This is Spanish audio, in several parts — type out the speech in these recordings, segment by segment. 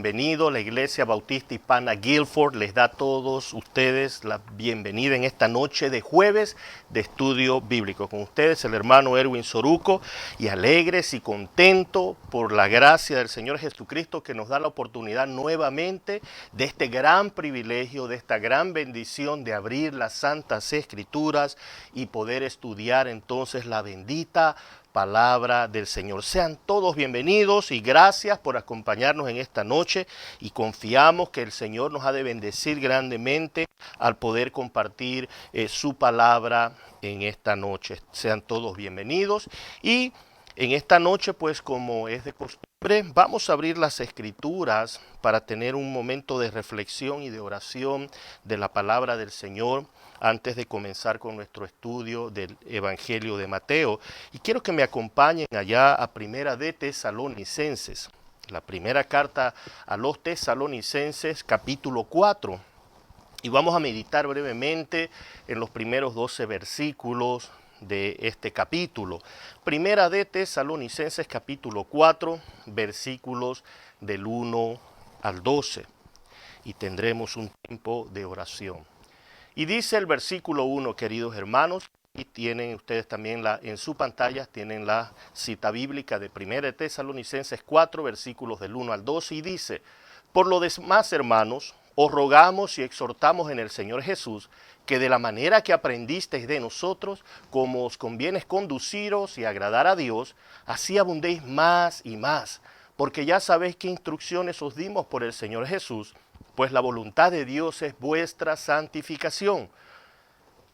bienvenido. La Iglesia Bautista Hispana Guilford les da a todos ustedes la bienvenida en esta noche de jueves de estudio bíblico. Con ustedes el hermano Erwin Soruco, y alegres y contento por la gracia del Señor Jesucristo que nos da la oportunidad nuevamente de este gran privilegio, de esta gran bendición de abrir las Santas Escrituras y poder estudiar entonces la bendita palabra del Señor. Sean todos bienvenidos y gracias por acompañarnos en esta noche, y confiamos que el Señor nos ha de bendecir grandemente al poder compartir su palabra en esta noche. Sean todos bienvenidos, y en esta noche, pues como es de costumbre, vamos a abrir las Escrituras para tener un momento de reflexión y de oración de la palabra del Señor antes de comenzar con nuestro estudio del Evangelio de Mateo. Y quiero que me acompañen allá a Primera de Tesalonicenses, la primera carta a los Tesalonicenses, capítulo 4. Y vamos a meditar brevemente en los primeros 12 versículos de este capítulo. Primera de Tesalonicenses, capítulo 4, versículos del 1 al 12. Y tendremos un tiempo de oración. Y dice el versículo 1, queridos hermanos, y tienen ustedes también en su pantalla, tienen la cita bíblica de 1 Tesalonicenses 4, versículos del 1 al 12, y dice: por lo demás, hermanos, os rogamos y exhortamos en el Señor Jesús, que de la manera que aprendisteis de nosotros, como os conviene conduciros y agradar a Dios, así abundéis más y más, porque ya sabéis qué instrucciones os dimos por el Señor Jesús, pues la voluntad de Dios es vuestra santificación,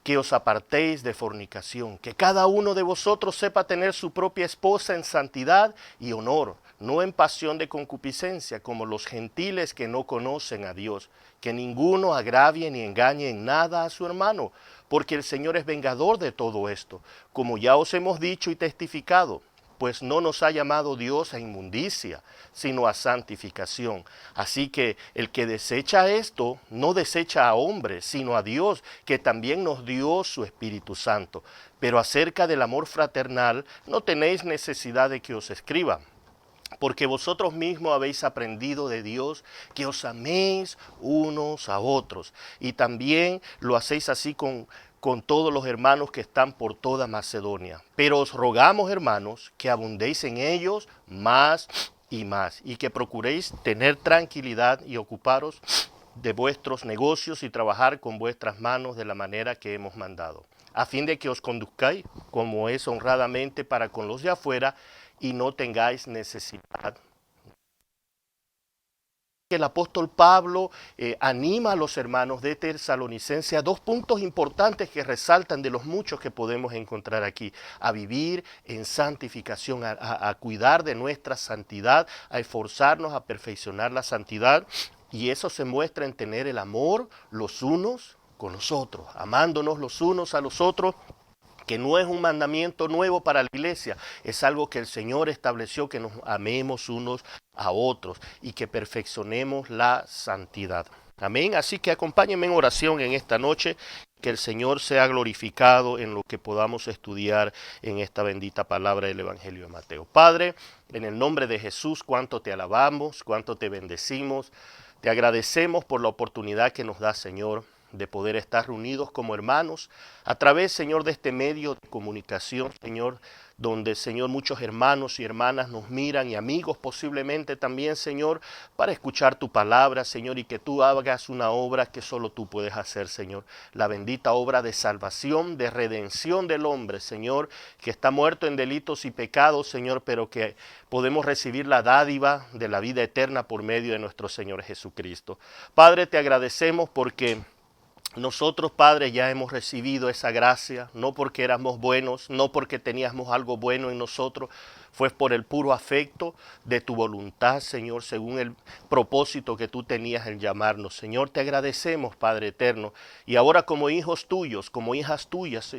que os apartéis de fornicación, que cada uno de vosotros sepa tener su propia esposa en santidad y honor, no en pasión de concupiscencia, como los gentiles que no conocen a Dios, que ninguno agravie ni engañe en nada a su hermano, porque el Señor es vengador de todo esto, como ya os hemos dicho y testificado. Pues no nos ha llamado Dios a inmundicia, sino a santificación. Así que el que desecha esto, no desecha a hombres, sino a Dios, que también nos dio su Espíritu Santo. Pero acerca del amor fraternal, no tenéis necesidad de que os escriba, porque vosotros mismos habéis aprendido de Dios que os améis unos a otros. Y también lo hacéis así con todos los hermanos que están por toda Macedonia. Pero os rogamos, hermanos, que abundéis en ellos más y más, y que procuréis tener tranquilidad y ocuparos de vuestros negocios y trabajar con vuestras manos de la manera que hemos mandado, a fin de que os conduzcáis como es honradamente para con los de afuera, y no tengáis necesidad. El apóstol Pablo anima a los hermanos de Tesalonicenses a dos puntos importantes que resaltan de los muchos que podemos encontrar aquí: a vivir en santificación, a cuidar de nuestra santidad, a esforzarnos a perfeccionar la santidad, y eso se muestra en tener el amor los unos con los otros, amándonos los unos a los otros, que no es un mandamiento nuevo para la iglesia, es algo que el Señor estableció, que nos amemos unos a otros y que perfeccionemos la santidad. Amén. Así que acompáñenme en oración en esta noche, que el Señor sea glorificado en lo que podamos estudiar en esta bendita palabra del Evangelio de Mateo. Padre, en el nombre de Jesús, cuánto te alabamos, cuánto te bendecimos, te agradecemos por la oportunidad que nos da, Señor, de poder estar reunidos como hermanos a través, Señor, de este medio de comunicación, Señor, donde, Señor, muchos hermanos y hermanas nos miran, y amigos posiblemente también, Señor, para escuchar tu palabra, Señor, y que tú hagas una obra que solo tú puedes hacer, Señor, la bendita obra de salvación, de redención del hombre, Señor, que está muerto en delitos y pecados, Señor, pero que podemos recibir la dádiva de la vida eterna por medio de nuestro Señor Jesucristo. Padre, te agradecemos porque nosotros, Padre, ya hemos recibido esa gracia, no porque éramos buenos, no porque teníamos algo bueno en nosotros, fue por el puro afecto de tu voluntad, Señor, según el propósito que tú tenías en llamarnos. Señor, te agradecemos, Padre eterno, y ahora como hijos tuyos, como hijas tuyos,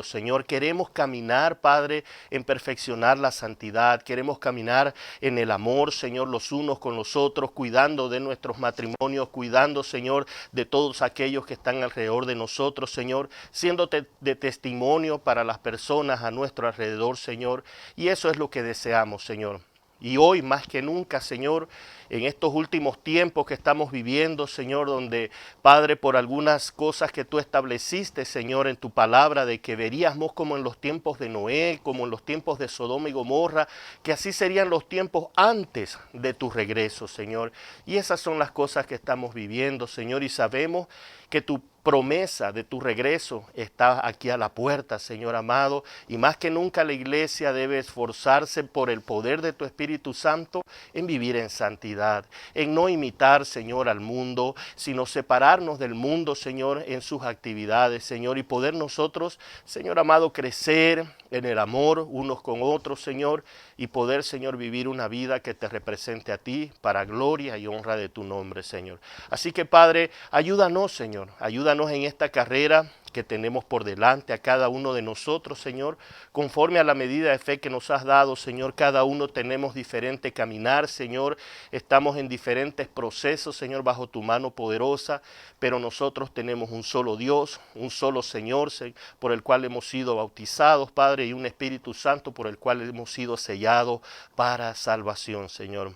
Señor, queremos caminar, Padre, en perfeccionar la santidad, queremos caminar en el amor, Señor, los unos con los otros, cuidando de nuestros matrimonios, cuidando, Señor, de todos aquellos que están alrededor de nosotros, Señor, siendo de testimonio para las personas a nuestro alrededor, Señor, y eso es lo que deseamos, Señor. Y hoy más que nunca, Señor, en estos últimos tiempos que estamos viviendo, Señor, donde, Padre, por algunas cosas que tú estableciste, Señor, en tu palabra, de que veríamos como en los tiempos de Noé, como en los tiempos de Sodoma y Gomorra, que así serían los tiempos antes de tu regreso, Señor. Y esas son las cosas que estamos viviendo, Señor, y sabemos que tu promesa de tu regreso está aquí a la puerta, Señor amado, y más que nunca la iglesia debe esforzarse por el poder de tu Espíritu Santo en vivir en santidad, en no imitar, Señor, al mundo, sino separarnos del mundo, Señor, en sus actividades, Señor, y poder nosotros, Señor amado, crecer en el amor unos con otros, Señor, y poder, Señor, vivir una vida que te represente a ti para gloria y honra de tu nombre, Señor. Así que, Padre, ayúdanos, Señor, ayúdanos en esta carrera que tenemos por delante a cada uno de nosotros, Señor, conforme a la medida de fe que nos has dado, Señor. Cada uno tenemos diferente caminar, Señor, estamos en diferentes procesos, Señor, bajo tu mano poderosa, pero nosotros tenemos un solo Dios, un solo Señor, por el cual hemos sido bautizados, Padre, y un Espíritu Santo por el cual hemos sido sellados para salvación, Señor.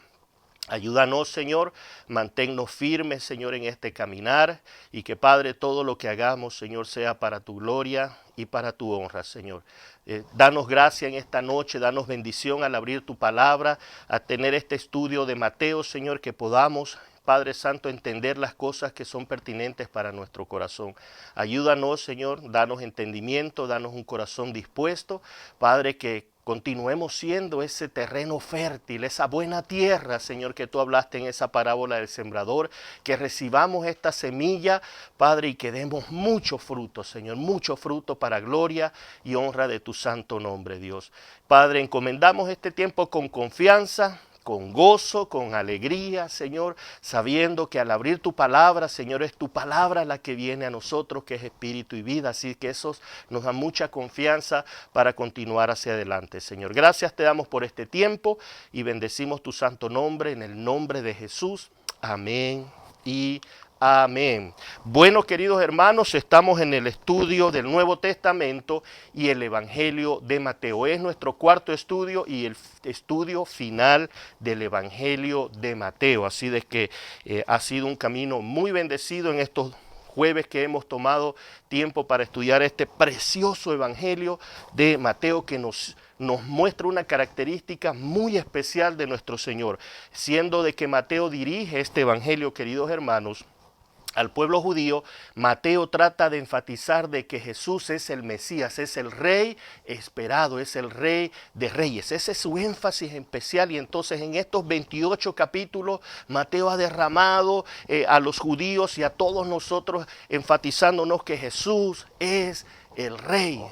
Ayúdanos, Señor, manténnos firmes, Señor, en este caminar y que, Padre, todo lo que hagamos, Señor, sea para tu gloria y para tu honra, Señor. Danos gracia en esta noche, danos bendición al abrir tu palabra, a tener este estudio de Mateo, Señor, que podamos, Padre Santo, entender las cosas que son pertinentes para nuestro corazón. Ayúdanos, Señor, danos entendimiento, danos un corazón dispuesto, Padre, que continuemos siendo ese terreno fértil, esa buena tierra, Señor, que tú hablaste en esa parábola del sembrador, que recibamos esta semilla, Padre, y que demos mucho fruto, Señor, mucho fruto para gloria y honra de tu santo nombre, Dios. Padre, encomendamos este tiempo con confianza, con gozo, con alegría, Señor, sabiendo que al abrir tu palabra, Señor, es tu palabra la que viene a nosotros, que es espíritu y vida. Así que eso nos da mucha confianza para continuar hacia adelante, Señor. Gracias te damos por este tiempo y bendecimos tu santo nombre en el nombre de Jesús. Amén y amén. Bueno, queridos hermanos, estamos en el estudio del Nuevo Testamento y el Evangelio de Mateo. Es nuestro cuarto estudio y el estudio final del Evangelio de Mateo. Así de que ha sido un camino muy bendecido en estos jueves que hemos tomado tiempo para estudiar este precioso Evangelio de Mateo que nos muestra una característica muy especial de nuestro Señor, siendo de que Mateo dirige este Evangelio, queridos hermanos, al pueblo judío. Mateo trata de enfatizar de que Jesús es el Mesías, es el Rey esperado, es el Rey de Reyes. Ese es su énfasis especial y entonces en estos 28 capítulos Mateo ha derramado a los judíos y a todos nosotros enfatizándonos que Jesús es el Rey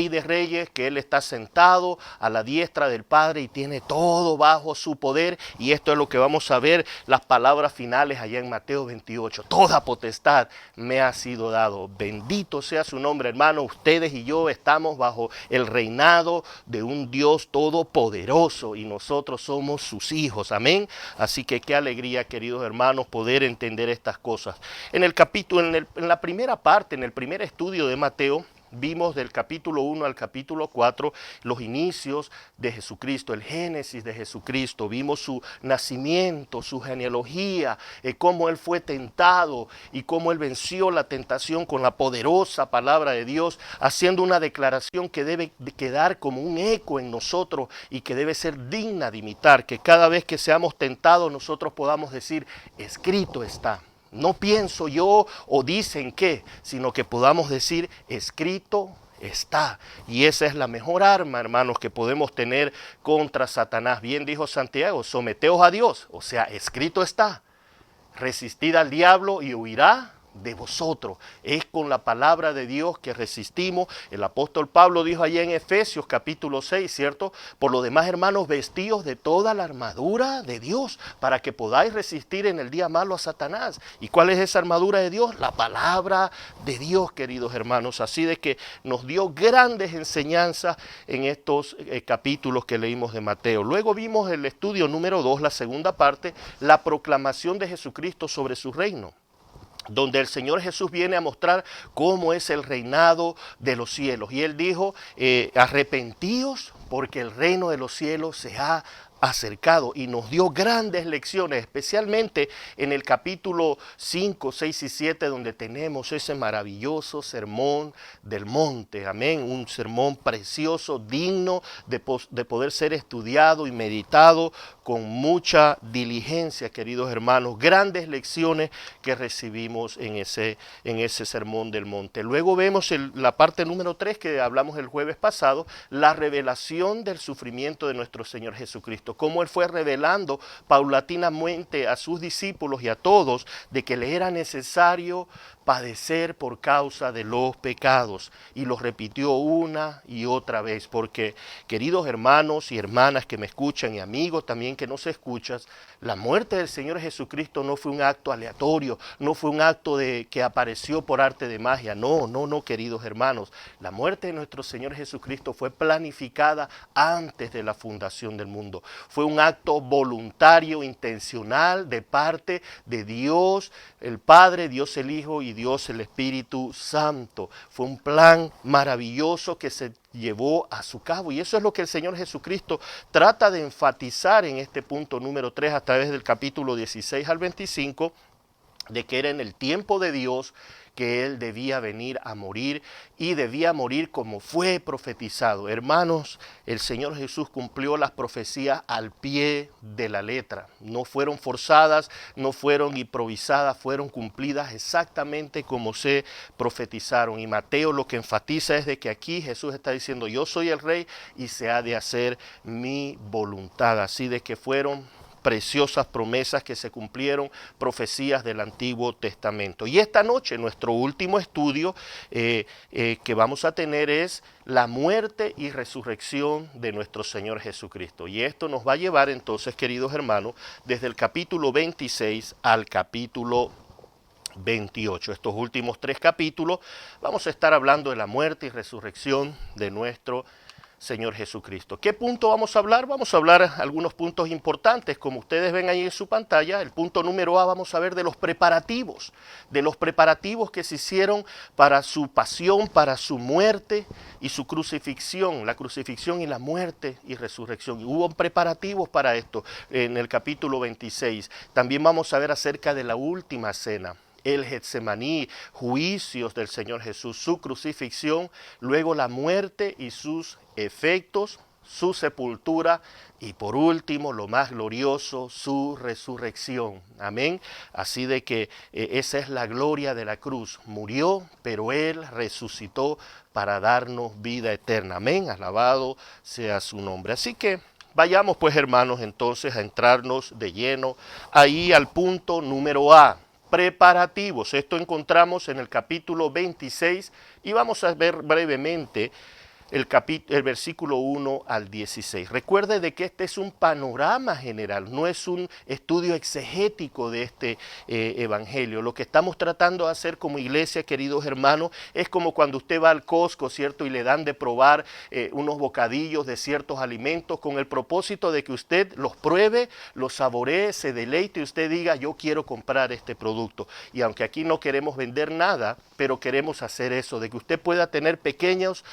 de Reyes, que Él está sentado a la diestra del Padre y tiene todo bajo su poder. Y esto es lo que vamos a ver, las palabras finales allá en Mateo 28. Toda potestad me ha sido dado. Bendito sea su nombre, hermano. Ustedes y yo estamos bajo el reinado de un Dios todopoderoso y nosotros somos sus hijos. Amén. Así que qué alegría, queridos hermanos, poder entender estas cosas. En el capítulo, en la primera parte, en el primer estudio de Mateo, vimos del capítulo 1 al capítulo 4 los inicios de Jesucristo, el génesis de Jesucristo. Vimos su nacimiento, su genealogía, cómo Él fue tentado y cómo Él venció la tentación con la poderosa palabra de Dios, haciendo una declaración que debe quedar como un eco en nosotros y que debe ser digna de imitar, que cada vez que seamos tentados nosotros podamos decir, escrito está. No pienso yo o dicen que, sino que podamos decir, escrito está. Y esa es la mejor arma, hermanos, que podemos tener contra Satanás. Bien dijo Santiago, someteos a Dios, o sea, escrito está. Resistid al diablo y huirá de vosotros. Es con la palabra de Dios que resistimos. El apóstol Pablo dijo allá en Efesios capítulo 6, ¿cierto? Por lo demás, hermanos, vestidos de toda la armadura de Dios, para que podáis resistir en el día malo a Satanás. ¿Y cuál es esa armadura de Dios? La palabra de Dios, queridos hermanos. Así de que nos dio grandes enseñanzas en estos capítulos que leímos de Mateo. Luego vimos el estudio número 2, la segunda parte, la proclamación de Jesucristo sobre su reino, donde el Señor Jesús viene a mostrar cómo es el reinado de los cielos. Y Él dijo, arrepentíos porque el reino de los cielos se ha acercado y nos dio grandes lecciones, especialmente en el capítulo 5, 6 y 7, donde tenemos ese maravilloso sermón del monte, amén, un sermón precioso, digno de poder ser estudiado y meditado con mucha diligencia, queridos hermanos, grandes lecciones que recibimos en ese sermón del monte. Luego vemos la parte número 3 que hablamos el jueves pasado, la revelación del sufrimiento de nuestro Señor Jesucristo, cómo Él fue revelando paulatinamente a sus discípulos y a todos de que le era necesario padecer por causa de los pecados, y lo repitió una y otra vez, porque queridos hermanos y hermanas que me escuchan y amigos también que nos escuchas, la muerte del Señor Jesucristo no fue un acto aleatorio, no fue un acto que apareció por arte de magia, no, queridos hermanos, la muerte de nuestro Señor Jesucristo fue planificada antes de la fundación del mundo, fue un acto voluntario, intencional de parte de Dios el Padre, Dios el Hijo y Dios el Espíritu Santo. Fue un plan maravilloso que se llevó a su cabo, y eso es lo que el Señor Jesucristo trata de enfatizar en este punto número 3 a través del capítulo 16 al 25, de que era en el tiempo de Dios que Él debía venir a morir, y debía morir como fue profetizado. Hermanos, el Señor Jesús cumplió las profecías al pie de la letra. No fueron forzadas, no fueron improvisadas, fueron cumplidas exactamente como se profetizaron. Y Mateo lo que enfatiza es de que aquí Jesús está diciendo: yo soy el Rey y se ha de hacer mi voluntad. Así de que fueron preciosas promesas que se cumplieron, profecías del Antiguo Testamento. Y esta noche nuestro último estudio que vamos a tener es la muerte y resurrección de nuestro Señor Jesucristo. Y esto nos va a llevar entonces, queridos hermanos, desde el capítulo 26 al capítulo 28. Estos últimos 3 capítulos vamos a estar hablando de la muerte y resurrección de nuestro Señor Jesucristo. ¿Qué punto vamos a hablar? Vamos a hablar algunos puntos importantes, como ustedes ven ahí en su pantalla. El punto número A, vamos a ver de los preparativos que se hicieron para su pasión, para su muerte y su crucifixión, la crucifixión y la muerte y resurrección. Y hubo preparativos para esto en el capítulo 26. También vamos a ver acerca de la última cena, el Getsemaní, juicios del Señor Jesús, su crucifixión, luego la muerte y sus efectos, su sepultura y por último, lo más glorioso, su resurrección. Amén. Así de que esa es la gloria de la cruz. Murió, pero Él resucitó para darnos vida eterna. Amén. Alabado sea su nombre. Así que vayamos pues, hermanos, entonces a entrarnos de lleno ahí al punto número A. Preparativos. Esto encontramos en el capítulo 26 y vamos a ver brevemente el versículo 1 al 16. Recuerde de que este es un panorama general, no es un estudio exegético de este evangelio. Lo que estamos tratando de hacer como iglesia, queridos hermanos, es como cuando usted va al Costco, ¿cierto? Y le dan de probar unos bocadillos de ciertos alimentos con el propósito de que usted los pruebe, los saboree, se deleite y usted diga: yo quiero comprar este producto. Y aunque aquí no queremos vender nada, pero queremos hacer eso, de que usted pueda tener pequeños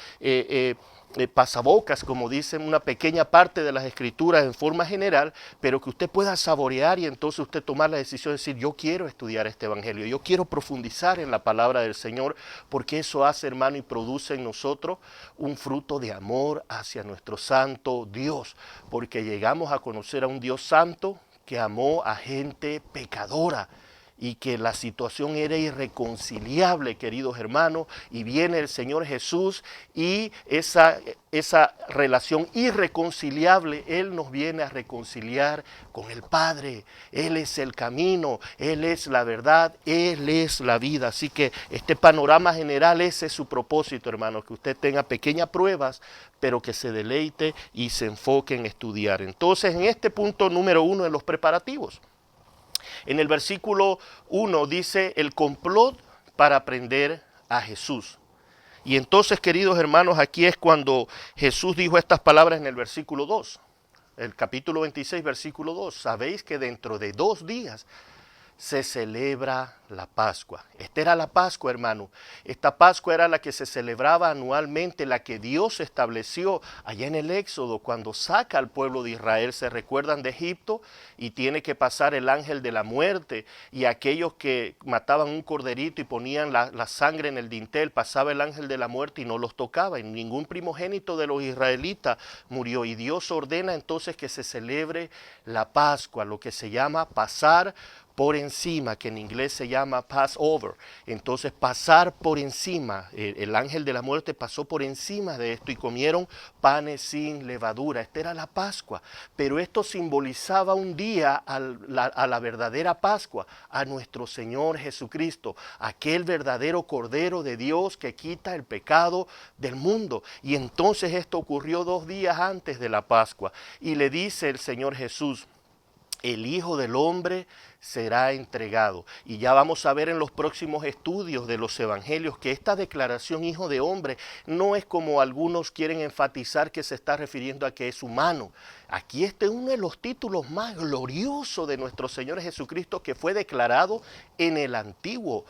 pasabocas, como dicen, una pequeña parte de las escrituras en forma general, pero que usted pueda saborear y entonces usted tomar la decisión de decir: yo quiero estudiar este evangelio, yo quiero profundizar en la palabra del Señor, porque eso hace, hermano, y produce en nosotros un fruto de amor hacia nuestro santo Dios, porque llegamos a conocer a un Dios santo que amó a gente pecadora, y que la situación era irreconciliable, queridos hermanos, y viene el Señor Jesús y esa relación irreconciliable, Él nos viene a reconciliar con el Padre. Él es el camino, Él es la verdad, Él es la vida. Así que este panorama general, ese es su propósito, hermanos, que usted tenga pequeñas pruebas, pero que se deleite y se enfoque en estudiar. Entonces, en este punto número 1 de los preparativos, en el versículo 1 dice: el complot para prender a Jesús. Y entonces, queridos hermanos, aquí es cuando Jesús dijo estas palabras en el versículo 2. El capítulo 26, versículo 2. Sabéis que dentro de 2 días se celebra la Pascua. Esta era la Pascua, hermano. Esta Pascua era la que se celebraba anualmente, la que Dios estableció allá en el Éxodo, cuando saca al pueblo de Israel. Se recuerdan de Egipto y tiene que pasar el ángel de la muerte, y aquellos que mataban un corderito y ponían la sangre en el dintel, pasaba el ángel de la muerte y no los tocaba, y ningún primogénito de los israelitas murió. Y Dios ordena entonces que se celebre la Pascua, lo que se llama pasar por encima, que en inglés se llama Passover. Entonces pasar por encima, el ángel de la muerte pasó por encima de esto y comieron panes sin levadura. Esta era la Pascua, pero esto simbolizaba un día a la verdadera Pascua, a nuestro Señor Jesucristo, aquel verdadero Cordero de Dios que quita el pecado del mundo. Y entonces esto ocurrió 2 días antes de la Pascua, y le dice el Señor Jesús: el Hijo del Hombre será entregado. Y ya vamos a ver en los próximos estudios de los evangelios que esta declaración Hijo de Hombre no es como algunos quieren enfatizar, que se está refiriendo a que es humano. Aquí este es uno de los títulos más gloriosos de nuestro Señor Jesucristo, que fue declarado en el Antiguo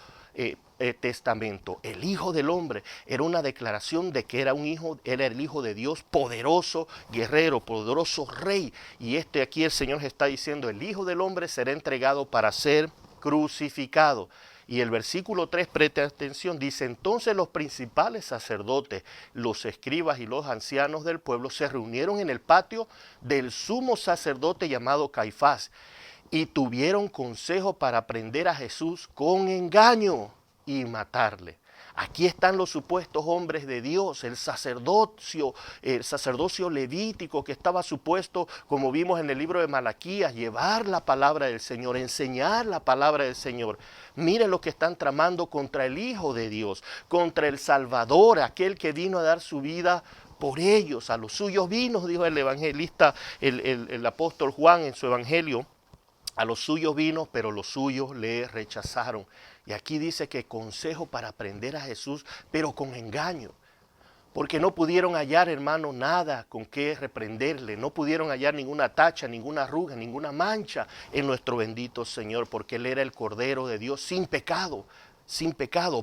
Testamento. El Hijo del Hombre era una declaración de que era un hijo, era el Hijo de Dios, poderoso guerrero, poderoso rey. Y aquí el Señor está diciendo: el Hijo del Hombre será entregado para ser crucificado. Y el versículo 3, preste atención, dice: entonces los principales sacerdotes, los escribas y los ancianos del pueblo se reunieron en el patio del sumo sacerdote llamado Caifás, y tuvieron consejo para prender a Jesús con engaño y matarle. Aquí están los supuestos hombres de Dios, el sacerdocio levítico que estaba supuesto, como vimos en el libro de Malaquías, llevar la palabra del Señor, enseñar la palabra del Señor. Miren lo que están tramando contra el Hijo de Dios, contra el Salvador, aquel que vino a dar su vida por ellos. A los suyos vino, dijo el evangelista, el apóstol Juan en su evangelio: a los suyos vino, pero los suyos le rechazaron. Y aquí dice que consejo para prender a Jesús, pero con engaño. Porque no pudieron hallar, hermano, nada con qué reprenderle. No pudieron hallar ninguna tacha, ninguna arruga, ninguna mancha en nuestro bendito Señor. Porque Él era el Cordero de Dios sin pecado,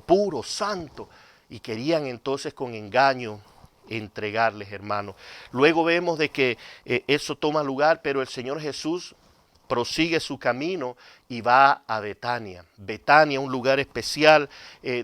puro, santo. Y querían entonces con engaño entregarles, hermano. Luego vemos de que eso toma lugar, pero el Señor Jesús prosigue su camino y va a Betania. Betania, un lugar especial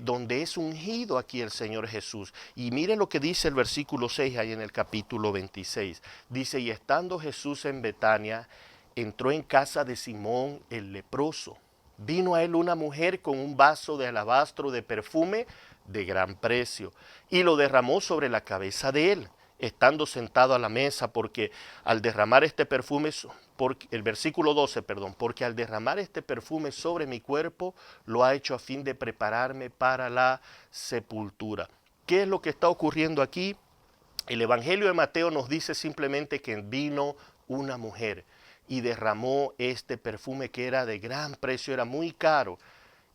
donde es ungido aquí el Señor Jesús. Y mire lo que dice el versículo 6 ahí en el capítulo 26. Dice: y estando Jesús en Betania, entró en casa de Simón el leproso. Vino a él una mujer con un vaso de alabastro de perfume de gran precio, y lo derramó sobre la cabeza de él, estando sentado a la mesa, porque al derramar este perfume, el versículo 12, porque al derramar este perfume sobre mi cuerpo, lo ha hecho a fin de prepararme para la sepultura. ¿Qué es lo que está ocurriendo aquí? El Evangelio de Mateo nos dice simplemente que vino una mujer y derramó este perfume que era de gran precio, era muy caro,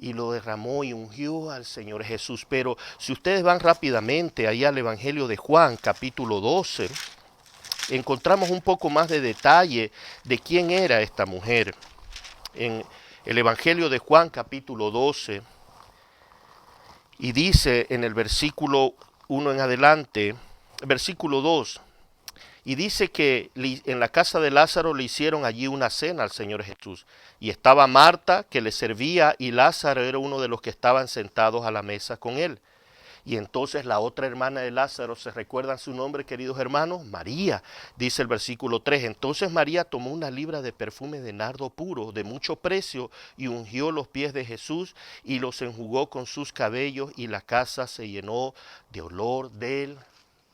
y lo derramó y ungió al Señor Jesús. Pero si ustedes van rápidamente ahí al Evangelio de Juan, capítulo 12, encontramos un poco más de detalle de quién era esta mujer. En el Evangelio de Juan, capítulo 12, y dice en el versículo 1 en adelante, versículo 2, y dice que en la casa de Lázaro le hicieron allí una cena al Señor Jesús. Y estaba Marta, que le servía, y Lázaro era uno de los que estaban sentados a la mesa con él. Y entonces la otra hermana de Lázaro, ¿se recuerdan su nombre, queridos hermanos? María, dice el versículo 3. Entonces María tomó una libra de perfume de nardo puro, de mucho precio, y ungió los pies de Jesús, y los enjugó con sus cabellos, y la casa se llenó de olor del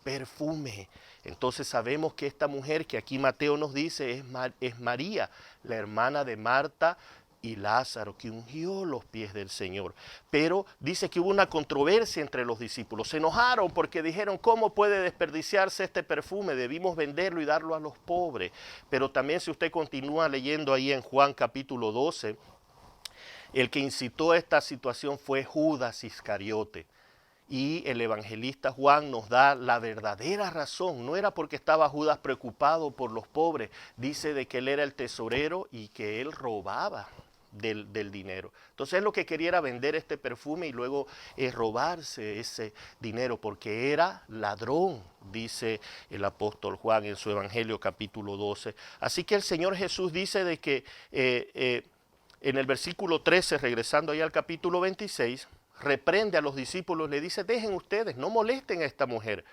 perfume. Entonces sabemos que esta mujer que aquí Mateo nos dice es María, la hermana de Marta y Lázaro, que ungió los pies del Señor. Pero dice que hubo una controversia entre los discípulos. Se enojaron porque dijeron: ¿cómo puede desperdiciarse este perfume? Debimos venderlo y darlo a los pobres. Pero también, si usted continúa leyendo ahí en Juan capítulo 12, el que incitó a esta situación fue Judas Iscariote. Y el evangelista Juan nos da la verdadera razón. No era porque estaba Judas preocupado por los pobres. Dice de que él era el tesorero y que él robaba del dinero. Entonces lo que quería era vender este perfume y luego robarse ese dinero, porque era ladrón, dice el apóstol Juan en su Evangelio capítulo 12. Así que el Señor Jesús dice de que en el versículo 13, regresando ahí al capítulo 26, reprende a los discípulos, le dice, dejen ustedes, no molesten a esta mujer.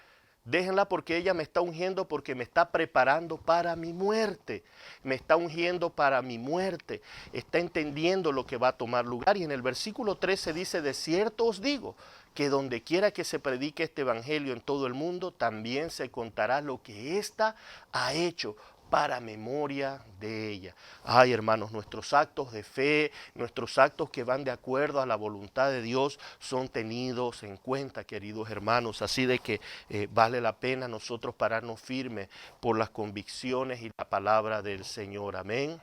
Déjenla porque ella me está ungiendo, porque me está preparando para mi muerte. Me está ungiendo para mi muerte. Está entendiendo lo que va a tomar lugar. Y en el versículo 13 dice, de cierto os digo, que donde quiera que se predique este evangelio en todo el mundo, también se contará lo que ésta ha hecho para memoria de ella. Ay, hermanos, nuestros actos de fe, nuestros actos que van de acuerdo a la voluntad de Dios son tenidos en cuenta, queridos hermanos. Así de que vale la pena nosotros pararnos firmes por las convicciones y la palabra del Señor. Amén.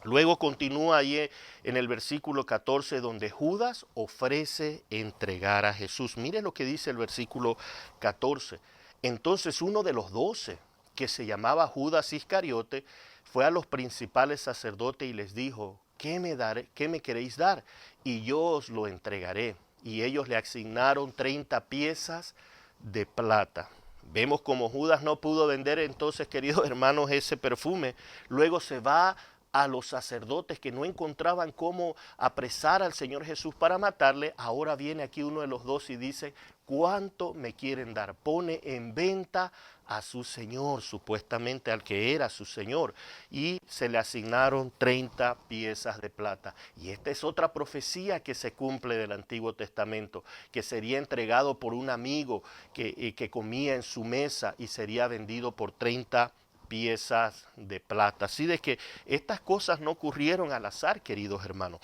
Luego continúa ahí en el versículo 14 donde Judas ofrece entregar a Jesús. Mire lo que dice el versículo 14. Entonces uno de los 12, que se llamaba Judas Iscariote, fue a los principales sacerdotes y les dijo, ¿qué me queréis dar? Y yo os lo entregaré. Y ellos le asignaron 30 piezas de plata. Vemos como Judas no pudo vender entonces, queridos hermanos, ese perfume. Luego se va a los sacerdotes que no encontraban cómo apresar al Señor Jesús para matarle. Ahora viene aquí uno de los dos y dice, ¿cuánto me quieren dar? Pone en venta a su Señor, supuestamente al que era su Señor, y se le asignaron 30 piezas de plata. Y esta es otra profecía que se cumple del Antiguo Testamento, que sería entregado por un amigo que comía en su mesa y sería vendido por 30 piezas de plata. Así de que estas cosas no ocurrieron al azar, queridos hermanos.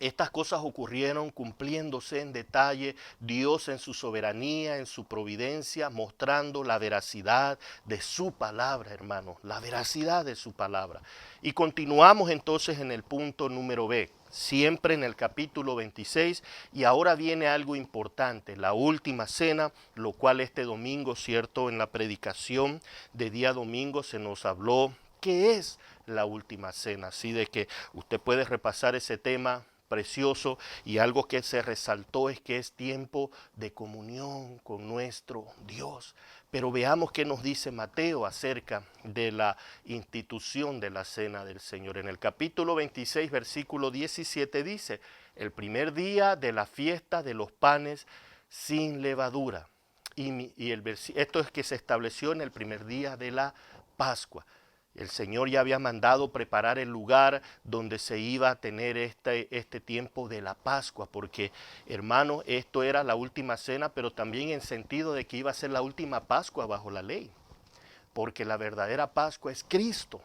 Estas cosas ocurrieron cumpliéndose en detalle, Dios en su soberanía, en su providencia, mostrando la veracidad de su palabra, hermanos, la veracidad de su palabra. Y continuamos entonces en el punto número B, siempre en el capítulo 26, y ahora viene algo importante, la última cena, lo cual este domingo, cierto, en la predicación de día domingo se nos habló qué es la última cena, así de que usted puede repasar ese tema precioso, y algo que se resaltó es que es tiempo de comunión con nuestro Dios. Pero veamos qué nos dice Mateo acerca de la institución de la cena del Señor. En el capítulo 26, versículo 17 dice, el primer día de la fiesta de los panes sin levadura. Esto es que se estableció en el primer día de la Pascua. El Señor ya había mandado preparar el lugar donde se iba a tener este tiempo de la Pascua, porque, hermano, esto era la última cena, pero también en sentido de que iba a ser la última Pascua bajo la ley, porque la verdadera Pascua es Cristo,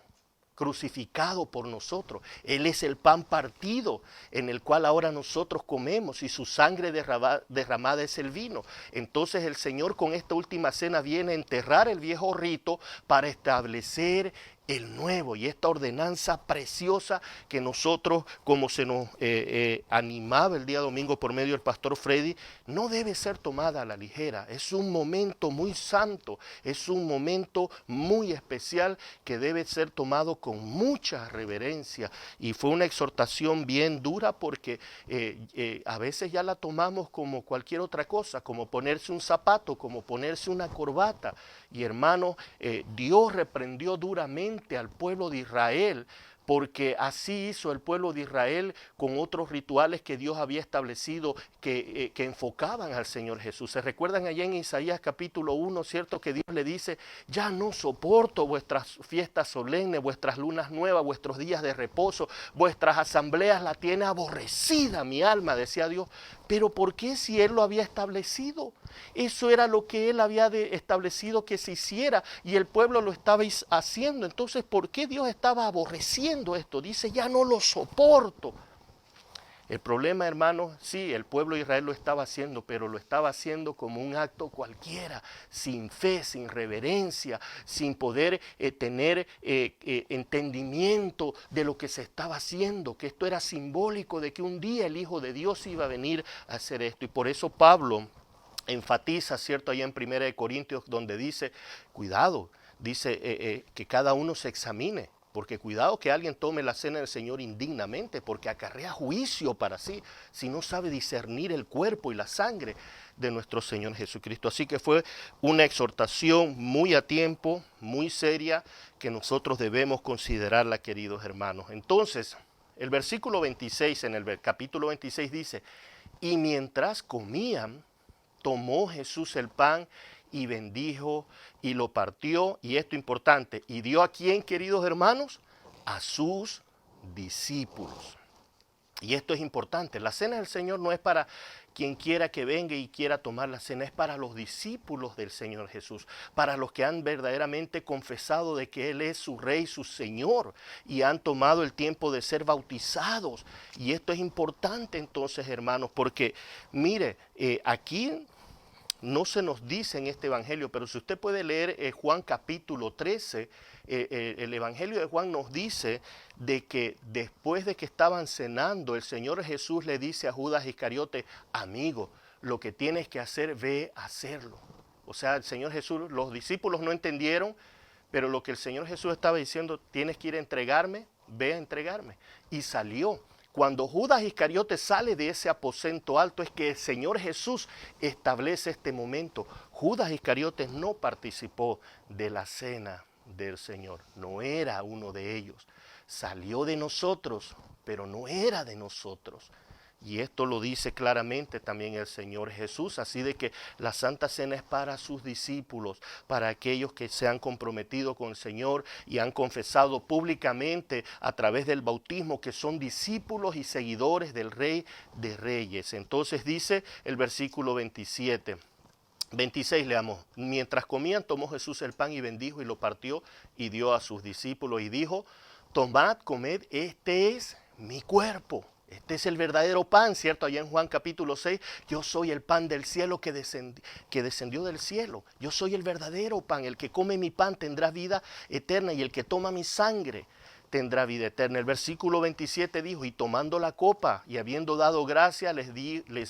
crucificado por nosotros. Él es el pan partido en el cual ahora nosotros comemos, y su sangre derramada es el vino. Entonces el Señor con esta última cena viene a enterrar el viejo rito para establecer el nuevo, y esta ordenanza preciosa que nosotros, como se nos animaba el día domingo por medio del pastor Freddy, no debe ser tomada a la ligera. Es un momento muy santo, es un momento muy especial que debe ser tomado con mucha reverencia, y fue una exhortación bien dura porque a veces ya la tomamos como cualquier otra cosa, como ponerse un zapato, como ponerse una corbata. Y hermanos, Dios reprendió duramente al pueblo de Israel, porque así hizo el pueblo de Israel con otros rituales que Dios había establecido que enfocaban al Señor Jesús. ¿Se recuerdan allá en Isaías capítulo 1, cierto? Que Dios le dice, ya no soporto vuestras fiestas solemnes, vuestras lunas nuevas, vuestros días de reposo, vuestras asambleas la tiene aborrecida mi alma, decía Dios. Pero ¿por qué si Él lo había establecido? Eso era lo que Él había establecido que se hiciera, y el pueblo lo estaba haciendo. Entonces, ¿por qué Dios estaba aborreciendo esto? Dice, ya no lo soporto. El problema, hermanos, sí, el pueblo de Israel lo estaba haciendo, pero lo estaba haciendo como un acto cualquiera, sin fe, sin reverencia, sin poder tener entendimiento de lo que se estaba haciendo, que esto era simbólico de que un día el Hijo de Dios iba a venir a hacer esto. Y por eso Pablo enfatiza, ¿cierto?, allá en 1 Corintios, donde dice, cuidado, dice que cada uno se examine. Porque cuidado que alguien tome la cena del Señor indignamente, porque acarrea juicio para sí, si no sabe discernir el cuerpo y la sangre de nuestro Señor Jesucristo. Así que fue una exhortación muy a tiempo, muy seria, que nosotros debemos considerarla, queridos hermanos. Entonces, el versículo 26 en el capítulo 26 dice, y mientras comían, tomó Jesús el pan y bendijo y lo partió, y esto importante, y dio a quién, queridos hermanos, a sus discípulos. Y esto es importante, la cena del Señor no es para quien quiera que venga y quiera tomar la cena, es para los discípulos del Señor Jesús, para los que han verdaderamente confesado de que Él es su Rey, su Señor, y han tomado el tiempo de ser bautizados. Y esto es importante entonces, hermanos, porque mire, aquí no se nos dice en este evangelio, pero si usted puede leer Juan capítulo 13, el evangelio de Juan nos dice de que después de que estaban cenando, el Señor Jesús le dice a Judas Iscariote, amigo, lo que tienes que hacer, ve a hacerlo. O sea, el Señor Jesús, los discípulos no entendieron, pero lo que el Señor Jesús estaba diciendo, tienes que ir a entregarme, ve a entregarme. Y salió. Cuando Judas Iscariote sale de ese aposento alto es que el Señor Jesús establece este momento. Judas Iscariote no participó de la cena del Señor, no era uno de ellos. Salió de nosotros, pero no era de nosotros. Y esto lo dice claramente también el Señor Jesús, así de que la Santa Cena es para sus discípulos, para aquellos que se han comprometido con el Señor y han confesado públicamente a través del bautismo que son discípulos y seguidores del Rey de Reyes. Entonces dice el versículo 27. 26 leamos, mientras comían tomó Jesús el pan y bendijo y lo partió y dio a sus discípulos y dijo, tomad, comed, este es mi cuerpo. Este es el verdadero pan, ¿cierto? Allá en Juan capítulo 6, yo soy el pan del cielo que descendió del cielo. Yo soy el verdadero pan, el que come mi pan tendrá vida eterna y el que toma mi sangre tendrá vida eterna. El versículo 27 dijo, y tomando la copa y habiendo dado gracia, les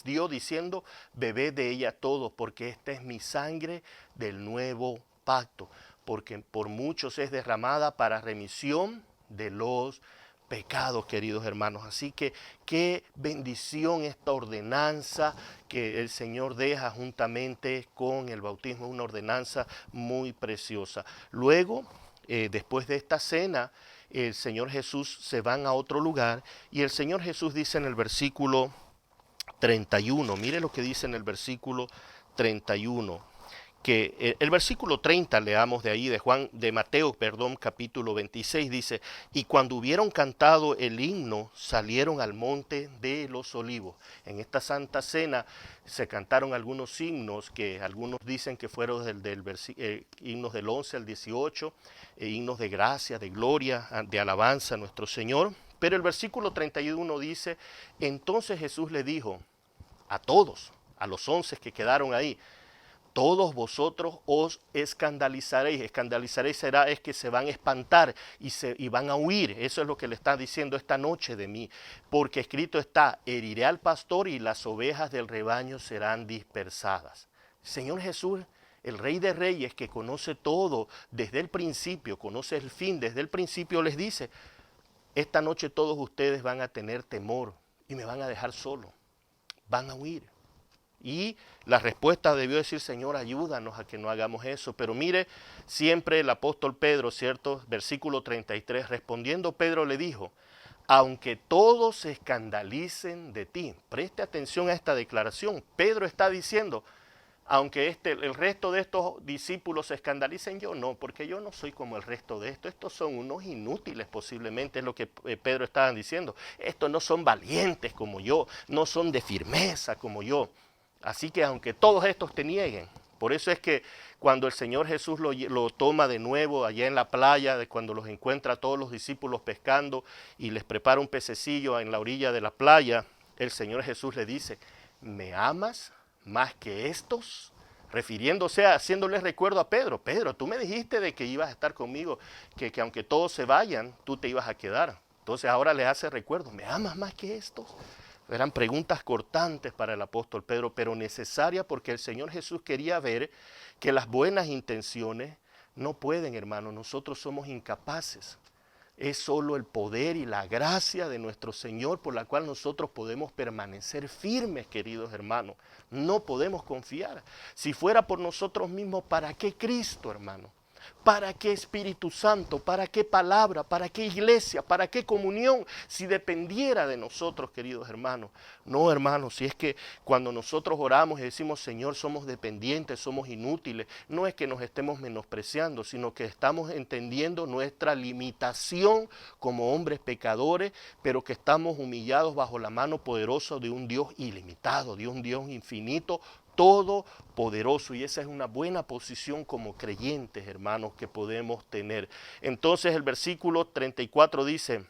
dio diciendo, bebed de ella todos, porque esta es mi sangre del nuevo pacto, porque por muchos es derramada para remisión de los pecados, queridos hermanos. Así que qué bendición esta ordenanza que el Señor deja juntamente con el bautismo, una ordenanza muy preciosa. Luego, después de esta cena, el Señor Jesús se van a otro lugar y el Señor Jesús dice en el versículo 31, mire lo que dice en el versículo 31, que el versículo 30 leamos de ahí de Mateo, capítulo 26 dice, y cuando hubieron cantado el himno salieron al monte de los olivos. En esta santa cena se cantaron algunos himnos que algunos dicen que fueron himnos del 11 al 18, himnos de gracia, de gloria, de alabanza a nuestro Señor. Pero el versículo 31 dice, entonces Jesús le dijo a todos, a los 11 que quedaron ahí, todos vosotros os escandalizaréis. Escandalizaréis es que se van a espantar y van a huir. Eso es lo que le está diciendo esta noche de mí. Porque escrito está, heriré al pastor y las ovejas del rebaño serán dispersadas. Señor Jesús, el Rey de Reyes que conoce todo desde el principio, conoce el fin, desde el principio les dice, esta noche todos ustedes van a tener temor y me van a dejar solo. Van a huir. Y la respuesta debió decir, Señor, ayúdanos a que no hagamos eso. Pero mire, siempre el apóstol Pedro, ¿cierto? Versículo 33, respondiendo Pedro le dijo, aunque todos se escandalicen de ti. Preste atención a esta declaración. Pedro está diciendo, aunque el resto de estos discípulos se escandalicen, yo no, porque yo no soy como el resto de estos. Estos son unos inútiles posiblemente, es lo que Pedro estaba diciendo. Estos no son valientes como yo, no son de firmeza como yo. Así que aunque todos estos te nieguen, por eso es que cuando el Señor Jesús lo toma de nuevo allá en la playa, cuando los encuentra a todos los discípulos pescando y les prepara un pececillo en la orilla de la playa, el Señor Jesús le dice, ¿me amas más que estos? Refiriéndose, haciéndole recuerdo a Pedro, Pedro, tú me dijiste de que ibas a estar conmigo, que aunque todos se vayan, tú te ibas a quedar. Entonces ahora le hace recuerdo, ¿me amas más que estos? Eran preguntas cortantes para el apóstol Pedro, pero necesarias porque el Señor Jesús quería ver que las buenas intenciones no pueden, hermano, nosotros somos incapaces. Es solo el poder y la gracia de nuestro Señor por la cual nosotros podemos permanecer firmes, queridos hermanos. No podemos confiar. Si fuera por nosotros mismos, ¿para qué Cristo, hermano? ¿Para qué Espíritu Santo? ¿Para qué palabra? ¿Para qué iglesia? ¿Para qué comunión? Si dependiera de nosotros, queridos hermanos. No, hermanos, si es que cuando nosotros oramos y decimos, Señor, somos dependientes, somos inútiles, no es que nos estemos menospreciando, sino que estamos entendiendo nuestra limitación como hombres pecadores, pero que estamos humillados bajo la mano poderosa de un Dios ilimitado, de un Dios infinito, todopoderoso, y esa es una buena posición como creyentes, hermanos, que podemos tener. Entonces el versículo 34 dice,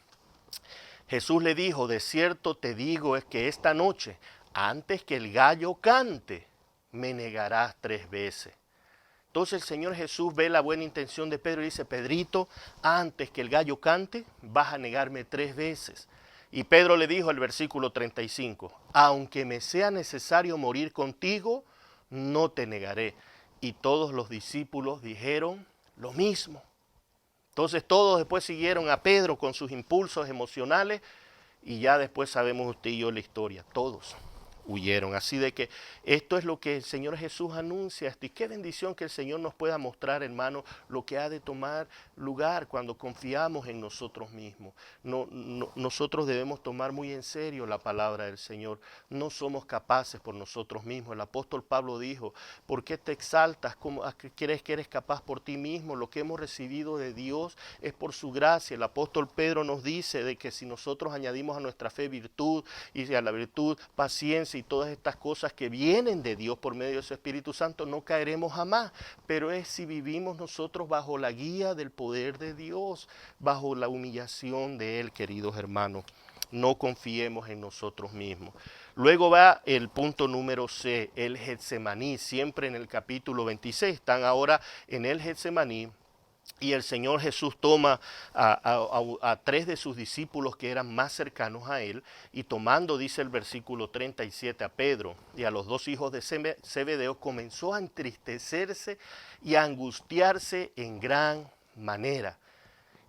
Jesús le dijo, de cierto te digo es que esta noche, antes que el gallo cante, me negarás 3 veces. Entonces el Señor Jesús ve la buena intención de Pedro y dice, Pedrito, antes que el gallo cante, vas a negarme 3 veces. Y Pedro le dijo el versículo 35, aunque me sea necesario morir contigo, no te negaré. Y todos los discípulos dijeron lo mismo. Entonces todos después siguieron a Pedro con sus impulsos emocionales y ya después sabemos usted y yo la historia, todos huyeron. Así de que esto es lo que el Señor Jesús anuncia. Y qué bendición que el Señor nos pueda mostrar, hermano, lo que ha de tomar lugar cuando confiamos en nosotros mismos. Nosotros debemos tomar muy en serio la palabra del Señor. No somos capaces por nosotros mismos. El apóstol Pablo dijo, ¿por qué te exaltas? ¿Cómo crees que eres capaz por ti mismo? Lo que hemos recibido de Dios es por su gracia. El apóstol Pedro nos dice de que si nosotros añadimos a nuestra fe virtud y a la virtud paciencia y todas estas cosas que vienen de Dios por medio de su Espíritu Santo, no caeremos jamás. Pero es si vivimos nosotros bajo la guía del poder de Dios, bajo la humillación de Él, queridos hermanos. No confiemos en nosotros mismos. Luego va el punto número C, el Getsemaní, siempre en el capítulo 26. Están ahora en el Getsemaní. Y el Señor Jesús toma a 3 de sus discípulos que eran más cercanos a él, y tomando, dice el versículo 37, a Pedro y a los 2 hijos de Zebedeo, comenzó a entristecerse y a angustiarse en gran manera.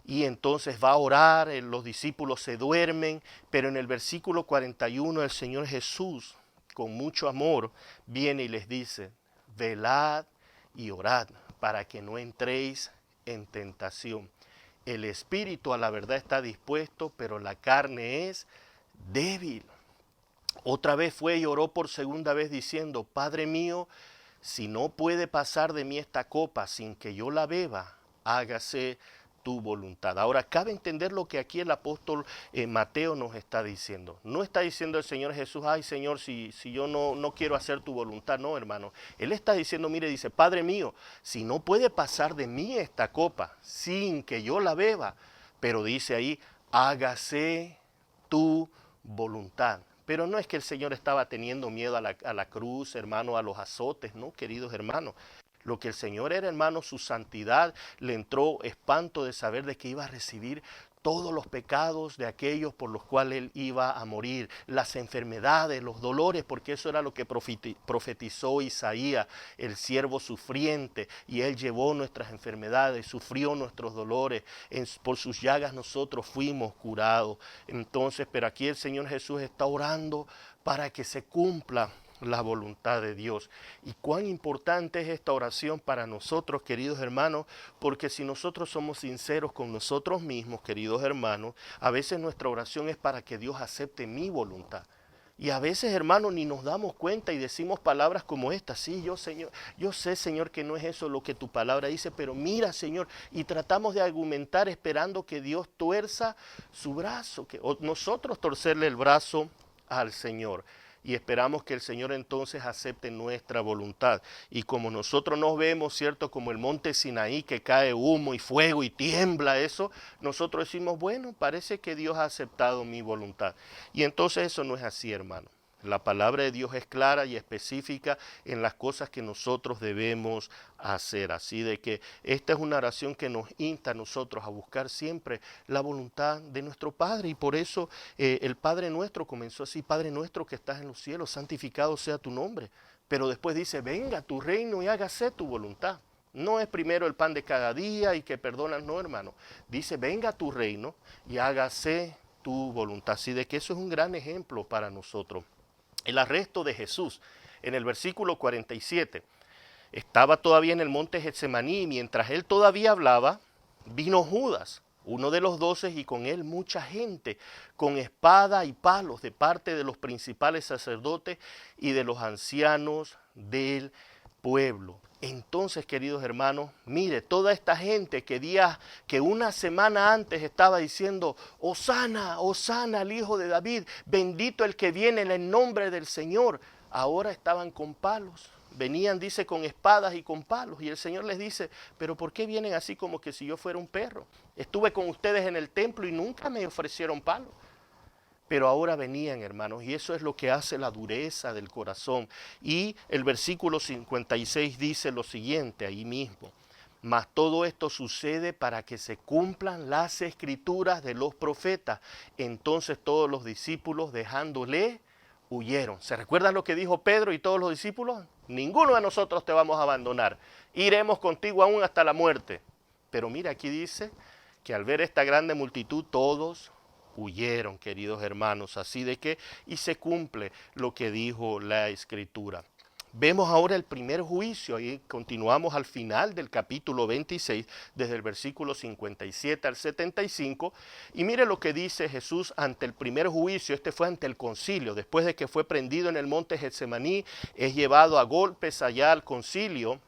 Y entonces va a orar, los discípulos se duermen, pero en el versículo 41 el Señor Jesús, con mucho amor, viene y les dice, velad y orad para que no entréis en tentación. El espíritu a la verdad está dispuesto, pero la carne es débil. Otra vez fue y oró por segunda vez diciendo, Padre mío, si no puede pasar de mí esta copa sin que yo la beba, hágase tu voluntad. Ahora, cabe entender lo que aquí el apóstol Mateo nos está diciendo. No está diciendo el Señor Jesús, ay Señor, si yo no quiero hacer tu voluntad. No, hermano. Él está diciendo, mire, dice, Padre mío, si no puede pasar de mí esta copa sin que yo la beba, pero dice ahí, hágase tu voluntad. Pero no es que el Señor estaba teniendo miedo a la cruz, hermano, a los azotes, no, queridos hermanos. Lo que el Señor era, hermano, su santidad, le entró espanto de saber de que iba a recibir todos los pecados de aquellos por los cuales él iba a morir, las enfermedades, los dolores, porque eso era lo que profetizó Isaías, el siervo sufriente, y él llevó nuestras enfermedades, sufrió nuestros dolores, por sus llagas nosotros fuimos curados. Entonces, pero aquí el Señor Jesús está orando para que se cumpla la voluntad de Dios. Y cuán importante es esta oración para nosotros, queridos hermanos, porque si nosotros somos sinceros con nosotros mismos, queridos hermanos, a veces nuestra oración es para que Dios acepte mi voluntad. Y a veces, hermanos, ni nos damos cuenta y decimos palabras como estas. Sí, yo sé, Señor, que no es eso lo que tu palabra dice, pero mira, Señor, y tratamos de argumentar esperando que Dios tuerza su brazo, o nosotros torcerle el brazo al Señor. Y esperamos que el Señor entonces acepte nuestra voluntad. Y como nosotros nos vemos, ¿cierto? Como el monte Sinaí, que cae humo y fuego y tiembla eso, nosotros decimos, bueno, parece que Dios ha aceptado mi voluntad. Y entonces eso no es así, hermano. La palabra de Dios es clara y específica en las cosas que nosotros debemos hacer. Así de que esta es una oración que nos insta a nosotros a buscar siempre la voluntad de nuestro Padre. Y por eso el Padre nuestro comenzó así, Padre nuestro que estás en los cielos, santificado sea tu nombre. Pero después dice, venga tu reino y hágase tu voluntad. No es primero el pan de cada día y que perdonas, no, hermano. Dice, venga tu reino y hágase tu voluntad. Así de que eso es un gran ejemplo para nosotros. El arresto de Jesús en el versículo 47. Estaba todavía en el monte Getsemaní y mientras él todavía hablaba, vino Judas, uno de los 12, y con él mucha gente, con espada y palos de parte de los principales sacerdotes y de los ancianos del pueblo. Entonces, queridos hermanos, mire, toda esta gente que una semana antes estaba diciendo, Hosana, Hosana al Hijo de David, bendito el que viene en el nombre del Señor, ahora estaban con palos. Venían, dice, con espadas y con palos. Y el Señor les dice, pero ¿por qué vienen así como que si yo fuera un perro? Estuve con ustedes en el templo y nunca me ofrecieron palos. Pero ahora venían, hermanos, y eso es lo que hace la dureza del corazón. Y el versículo 56 dice lo siguiente ahí mismo. Mas todo esto sucede para que se cumplan las escrituras de los profetas. Entonces todos los discípulos, dejándole, huyeron. ¿Se recuerdan lo que dijo Pedro y todos los discípulos? Ninguno de nosotros te vamos a abandonar. Iremos contigo aún hasta la muerte. Pero mira, aquí dice que al ver esta grande multitud, todos huyeron, queridos hermanos. Así de que, y se cumple lo que dijo la Escritura. Vemos ahora el primer juicio y continuamos al final del capítulo 26, desde el versículo 57 al 75. Y mire lo que dice Jesús ante el primer juicio. Este fue ante el concilio. Después de que fue prendido en el monte Getsemaní, es llevado a golpes allá al concilio.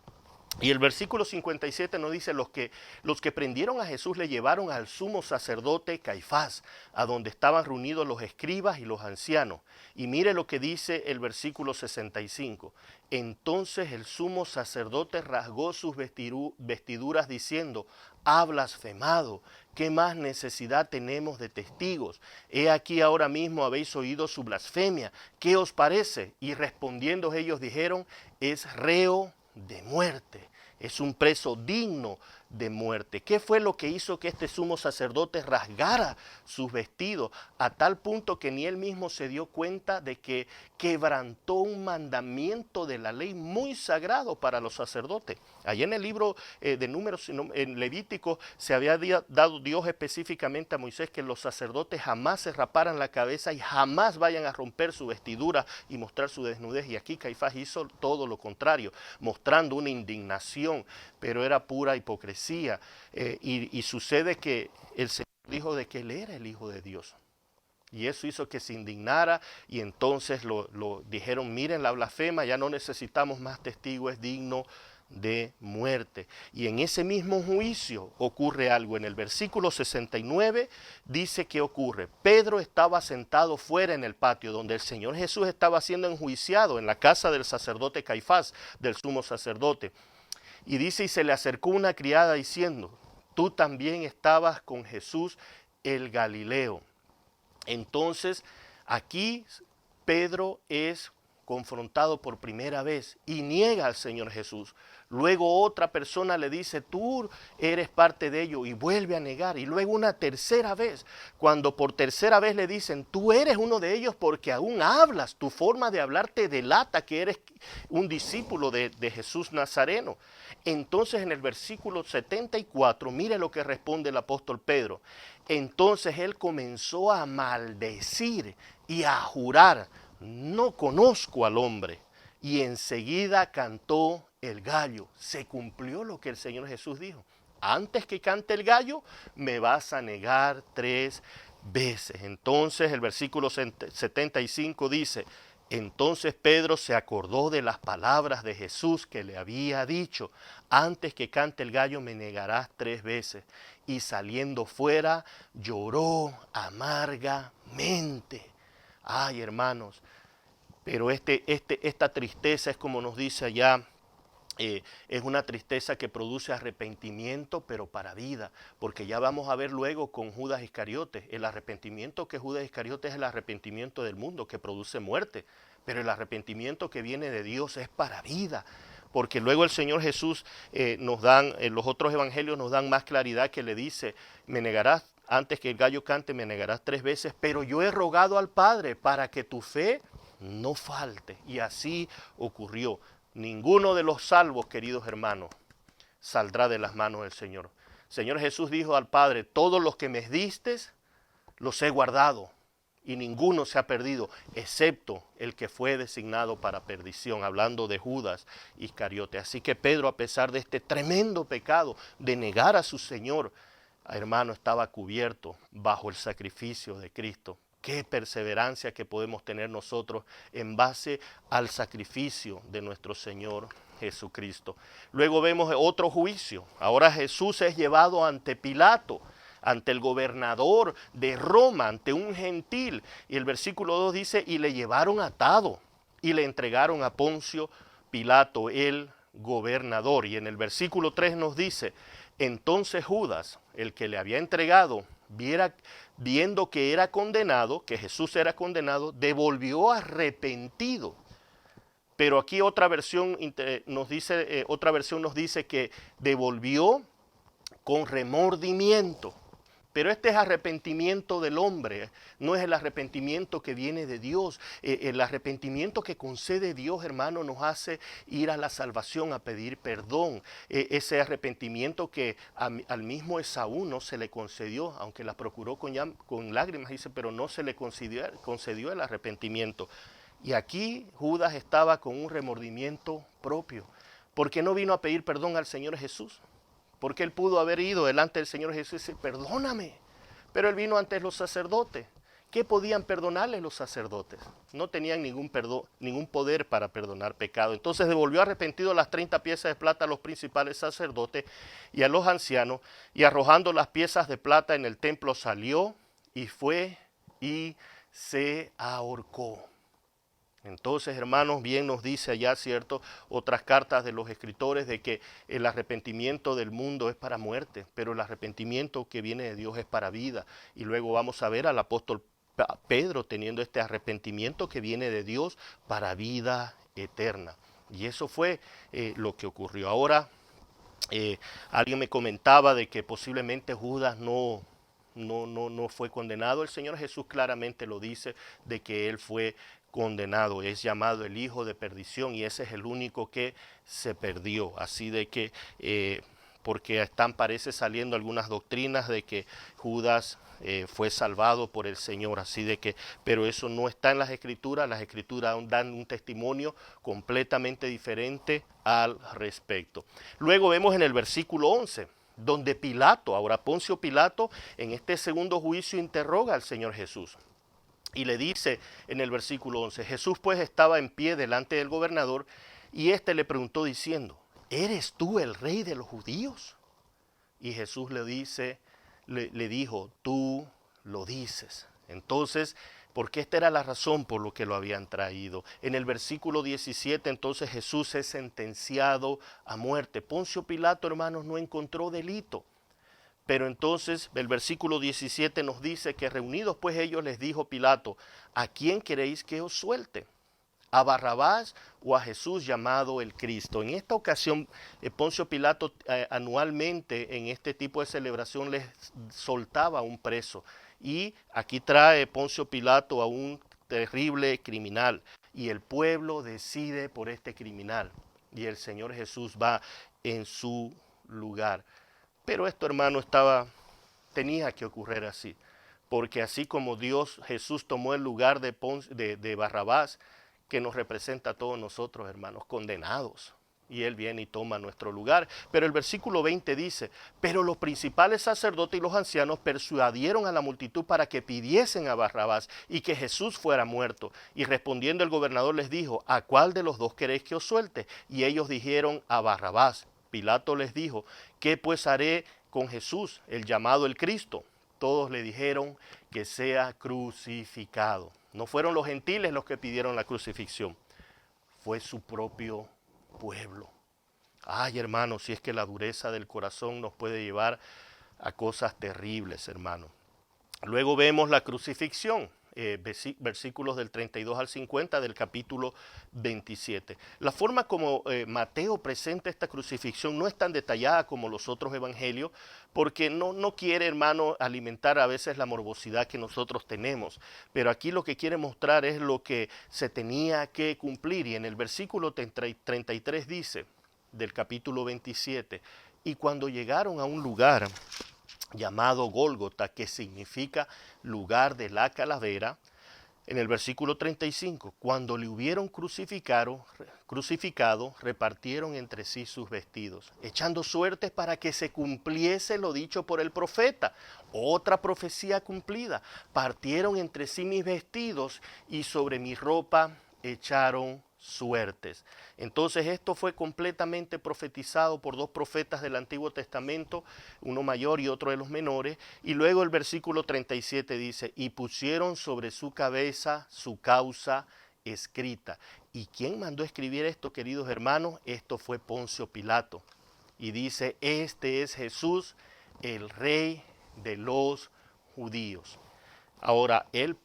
Y el versículo 57 nos dice, los que prendieron a Jesús le llevaron al sumo sacerdote Caifás, a donde estaban reunidos los escribas y los ancianos. Y mire lo que dice el versículo 65. Entonces el sumo sacerdote rasgó sus vestiduras diciendo, ha blasfemado, ¿qué más necesidad tenemos de testigos? He aquí ahora mismo habéis oído su blasfemia, ¿qué os parece? Y respondiendo ellos dijeron, es reo de muerte, es un preso digno de muerte. ¿Qué fue lo que hizo que este sumo sacerdote rasgara sus vestidos a tal punto que ni él mismo se dio cuenta de que quebrantó un mandamiento de la ley muy sagrado para los sacerdotes? Allá en el libro de Números, en Levítico, se había dado Dios específicamente a Moisés que los sacerdotes jamás se raparan la cabeza y jamás vayan a romper su vestidura y mostrar su desnudez. Y aquí Caifás hizo todo lo contrario, mostrando una indignación, pero era pura hipocresía. Y sucede que el Señor dijo de que Él era el Hijo de Dios. Y eso hizo que se indignara y entonces lo dijeron, miren la blasfema, ya no necesitamos más testigos, es digno de muerte. Y en ese mismo juicio ocurre algo. En el versículo 69 dice que ocurre. Pedro estaba sentado fuera en el patio donde el Señor Jesús estaba siendo enjuiciado en la casa del sacerdote Caifás, del sumo sacerdote. Y dice, y se le acercó una criada diciendo, tú también estabas con Jesús el Galileo. Entonces, aquí Pedro es confrontado por primera vez y niega al Señor Jesús. Luego otra persona le dice, tú eres parte de ello, y vuelve a negar. Y luego una tercera vez, cuando por tercera vez le dicen, tú eres uno de ellos porque aún hablas, tu forma de hablar te delata que eres un discípulo de Jesús Nazareno. Entonces en el versículo 74, mire lo que responde el apóstol Pedro. Entonces él comenzó a maldecir y a jurar, no conozco al hombre. Y enseguida cantó el gallo. Se cumplió lo que el Señor Jesús dijo. Antes que cante el gallo, me vas a negar 3 veces. Entonces el versículo 75 dice, entonces Pedro se acordó de las palabras de Jesús que le había dicho, antes que cante el gallo me negarás 3 veces. Y saliendo fuera lloró amargamente. Ay, hermanos, pero esta tristeza es como nos dice allá, es una tristeza que produce arrepentimiento, pero para vida, porque ya vamos a ver luego con Judas Iscariote, el arrepentimiento que Judas Iscariote es el arrepentimiento del mundo, que produce muerte, pero el arrepentimiento que viene de Dios es para vida, porque luego el Señor Jesús los otros evangelios nos dan más claridad, que le dice, me negarás, antes que el gallo cante, me negarás 3 veces, pero yo he rogado al Padre para que tu fe no falte, y así ocurrió. Ninguno de los salvos, queridos hermanos, saldrá de las manos del Señor. El Señor Jesús dijo al Padre, todos los que me diste, los he guardado, y ninguno se ha perdido, excepto el que fue designado para perdición, hablando de Judas Iscariote. Así que Pedro, a pesar de este tremendo pecado de negar a su Señor, hermano, estaba cubierto bajo el sacrificio de Cristo. Qué perseverancia que podemos tener nosotros en base al sacrificio de nuestro Señor Jesucristo. Luego vemos otro juicio. Ahora Jesús es llevado ante Pilato, ante el gobernador de Roma, ante un gentil. Y el versículo 2 dice, y le llevaron atado y le entregaron a Poncio Pilato, el gobernador. Y en el versículo 3 nos dice, entonces Judas, el que le había entregado, viendo que era condenado, que Jesús era condenado, devolvió arrepentido. Pero aquí otra versión nos dice que devolvió con remordimiento. Pero este es arrepentimiento del hombre, no es el arrepentimiento que viene de Dios. El arrepentimiento que concede Dios, hermano, nos hace ir a la salvación, a pedir perdón. Ese arrepentimiento que al mismo Esaú no se le concedió, aunque la procuró con lágrimas, dice, pero no se le concedió el arrepentimiento. Y aquí Judas estaba con un remordimiento propio, porque no vino a pedir perdón al Señor Jesús. Porque él pudo haber ido delante del Señor Jesús y decir, perdóname. Pero él vino ante los sacerdotes. ¿Qué podían perdonarle los sacerdotes? No tenían ningún poder para perdonar pecado. Entonces devolvió arrepentido las 30 piezas de plata a los principales sacerdotes y a los ancianos, y arrojando las piezas de plata en el templo salió y fue y se ahorcó. Entonces, hermanos, bien nos dice allá, ¿cierto?, otras cartas de los escritores de que el arrepentimiento del mundo es para muerte, pero el arrepentimiento que viene de Dios es para vida. Y luego vamos a ver al apóstol Pedro teniendo este arrepentimiento que viene de Dios para vida eterna. Y eso fue lo que ocurrió. Ahora, alguien me comentaba de que posiblemente Judas no fue condenado. El Señor Jesús claramente lo dice de que él fue condenado, es llamado el hijo de perdición y ese es el único que se perdió. Así de que, porque parece saliendo algunas doctrinas de que Judas fue salvado por el Señor, así de que, pero eso no está en las Escrituras dan un testimonio completamente diferente al respecto. Luego vemos en el versículo 11, donde Pilato, ahora Poncio Pilato, en este segundo juicio interroga al Señor Jesús. Y le dice en el versículo 11, Jesús pues estaba en pie delante del gobernador y éste le preguntó diciendo, ¿eres tú el rey de los judíos? Y Jesús le dijo, tú lo dices. Entonces, porque esta era la razón por lo que lo habían traído. En el versículo 17, entonces Jesús es sentenciado a muerte. Poncio Pilato, hermanos, no encontró delito. Pero entonces el versículo 17 nos dice que reunidos pues ellos les dijo Pilato, ¿a quién queréis que os suelte? ¿A Barrabás o a Jesús llamado el Cristo? En esta ocasión Poncio Pilato anualmente en este tipo de celebración les soltaba a un preso. Y aquí trae Poncio Pilato a un terrible criminal y el pueblo decide por este criminal y el Señor Jesús va en su lugar. Pero esto, hermano, tenía que ocurrir así, porque así como Jesús tomó el lugar de Barrabás, que nos representa a todos nosotros, hermanos, condenados, y Él viene y toma nuestro lugar. Pero el versículo 20 dice, pero los principales sacerdotes y los ancianos persuadieron a la multitud para que pidiesen a Barrabás y que Jesús fuera muerto. Y respondiendo el gobernador les dijo, ¿a cuál de los dos queréis que os suelte? Y ellos dijeron, a Barrabás. Pilato les dijo, ¿qué pues haré con Jesús, el llamado el Cristo? Todos le dijeron que sea crucificado. No fueron los gentiles los que pidieron la crucifixión, fue su propio pueblo. Ay, hermanos, si es que la dureza del corazón nos puede llevar a cosas terribles, hermano. Luego vemos la crucifixión. Versículos del 32 al 50 del capítulo 27. La forma como Mateo presenta esta crucifixión no es tan detallada como los otros evangelios, porque no quiere, hermano, alimentar a veces la morbosidad que nosotros tenemos, pero aquí lo que quiere mostrar es lo que se tenía que cumplir, y en el versículo 33 dice, del capítulo 27, Y cuando llegaron a un lugar llamado Gólgota, que significa lugar de la calavera, en el versículo 35, cuando le hubieron crucificado, repartieron entre sí sus vestidos, echando suertes para que se cumpliese lo dicho por el profeta. Otra profecía cumplida. Partieron entre sí mis vestidos y sobre mi ropa echaron suertes. Entonces esto fue completamente profetizado por dos profetas del Antiguo Testamento, uno mayor y otro de los menores, y luego el versículo 37 dice, y pusieron sobre su cabeza su causa escrita. ¿Y quién mandó escribir esto, queridos hermanos? Esto fue Poncio Pilato. Y dice, este es Jesús, el rey de los judíos. Ahora, él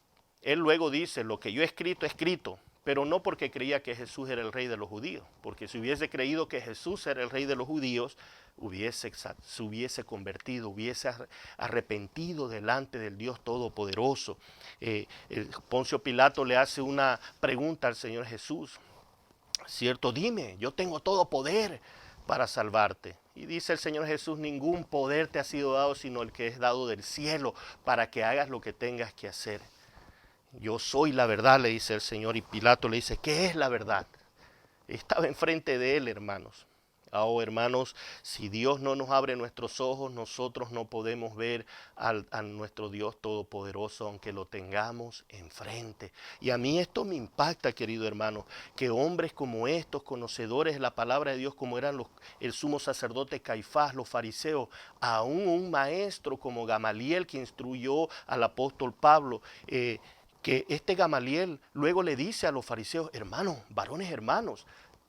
luego dice, lo que yo he escrito, pero no porque creía que Jesús era el rey de los judíos, porque si hubiese creído que Jesús era el rey de los judíos, se hubiese convertido, hubiese arrepentido delante del Dios Todopoderoso. Poncio Pilato le hace una pregunta al Señor Jesús, ¿cierto? Dime, yo tengo todo poder para salvarte. Y dice el Señor Jesús, ningún poder te ha sido dado sino el que es dado del cielo para que hagas lo que tengas que hacer. Yo soy la verdad, le dice el Señor, y Pilato le dice, ¿qué es la verdad? Estaba enfrente de él, hermanos. Oh, hermanos, si Dios no nos abre nuestros ojos, nosotros no podemos ver a nuestro Dios Todopoderoso, aunque lo tengamos enfrente. Y a mí esto me impacta, querido hermano, que hombres como estos, conocedores de la palabra de Dios, como eran el sumo sacerdote Caifás, los fariseos, aún un maestro como Gamaliel, que instruyó al apóstol Pablo, que este Gamaliel luego le dice a los fariseos, hermanos, varones hermanos,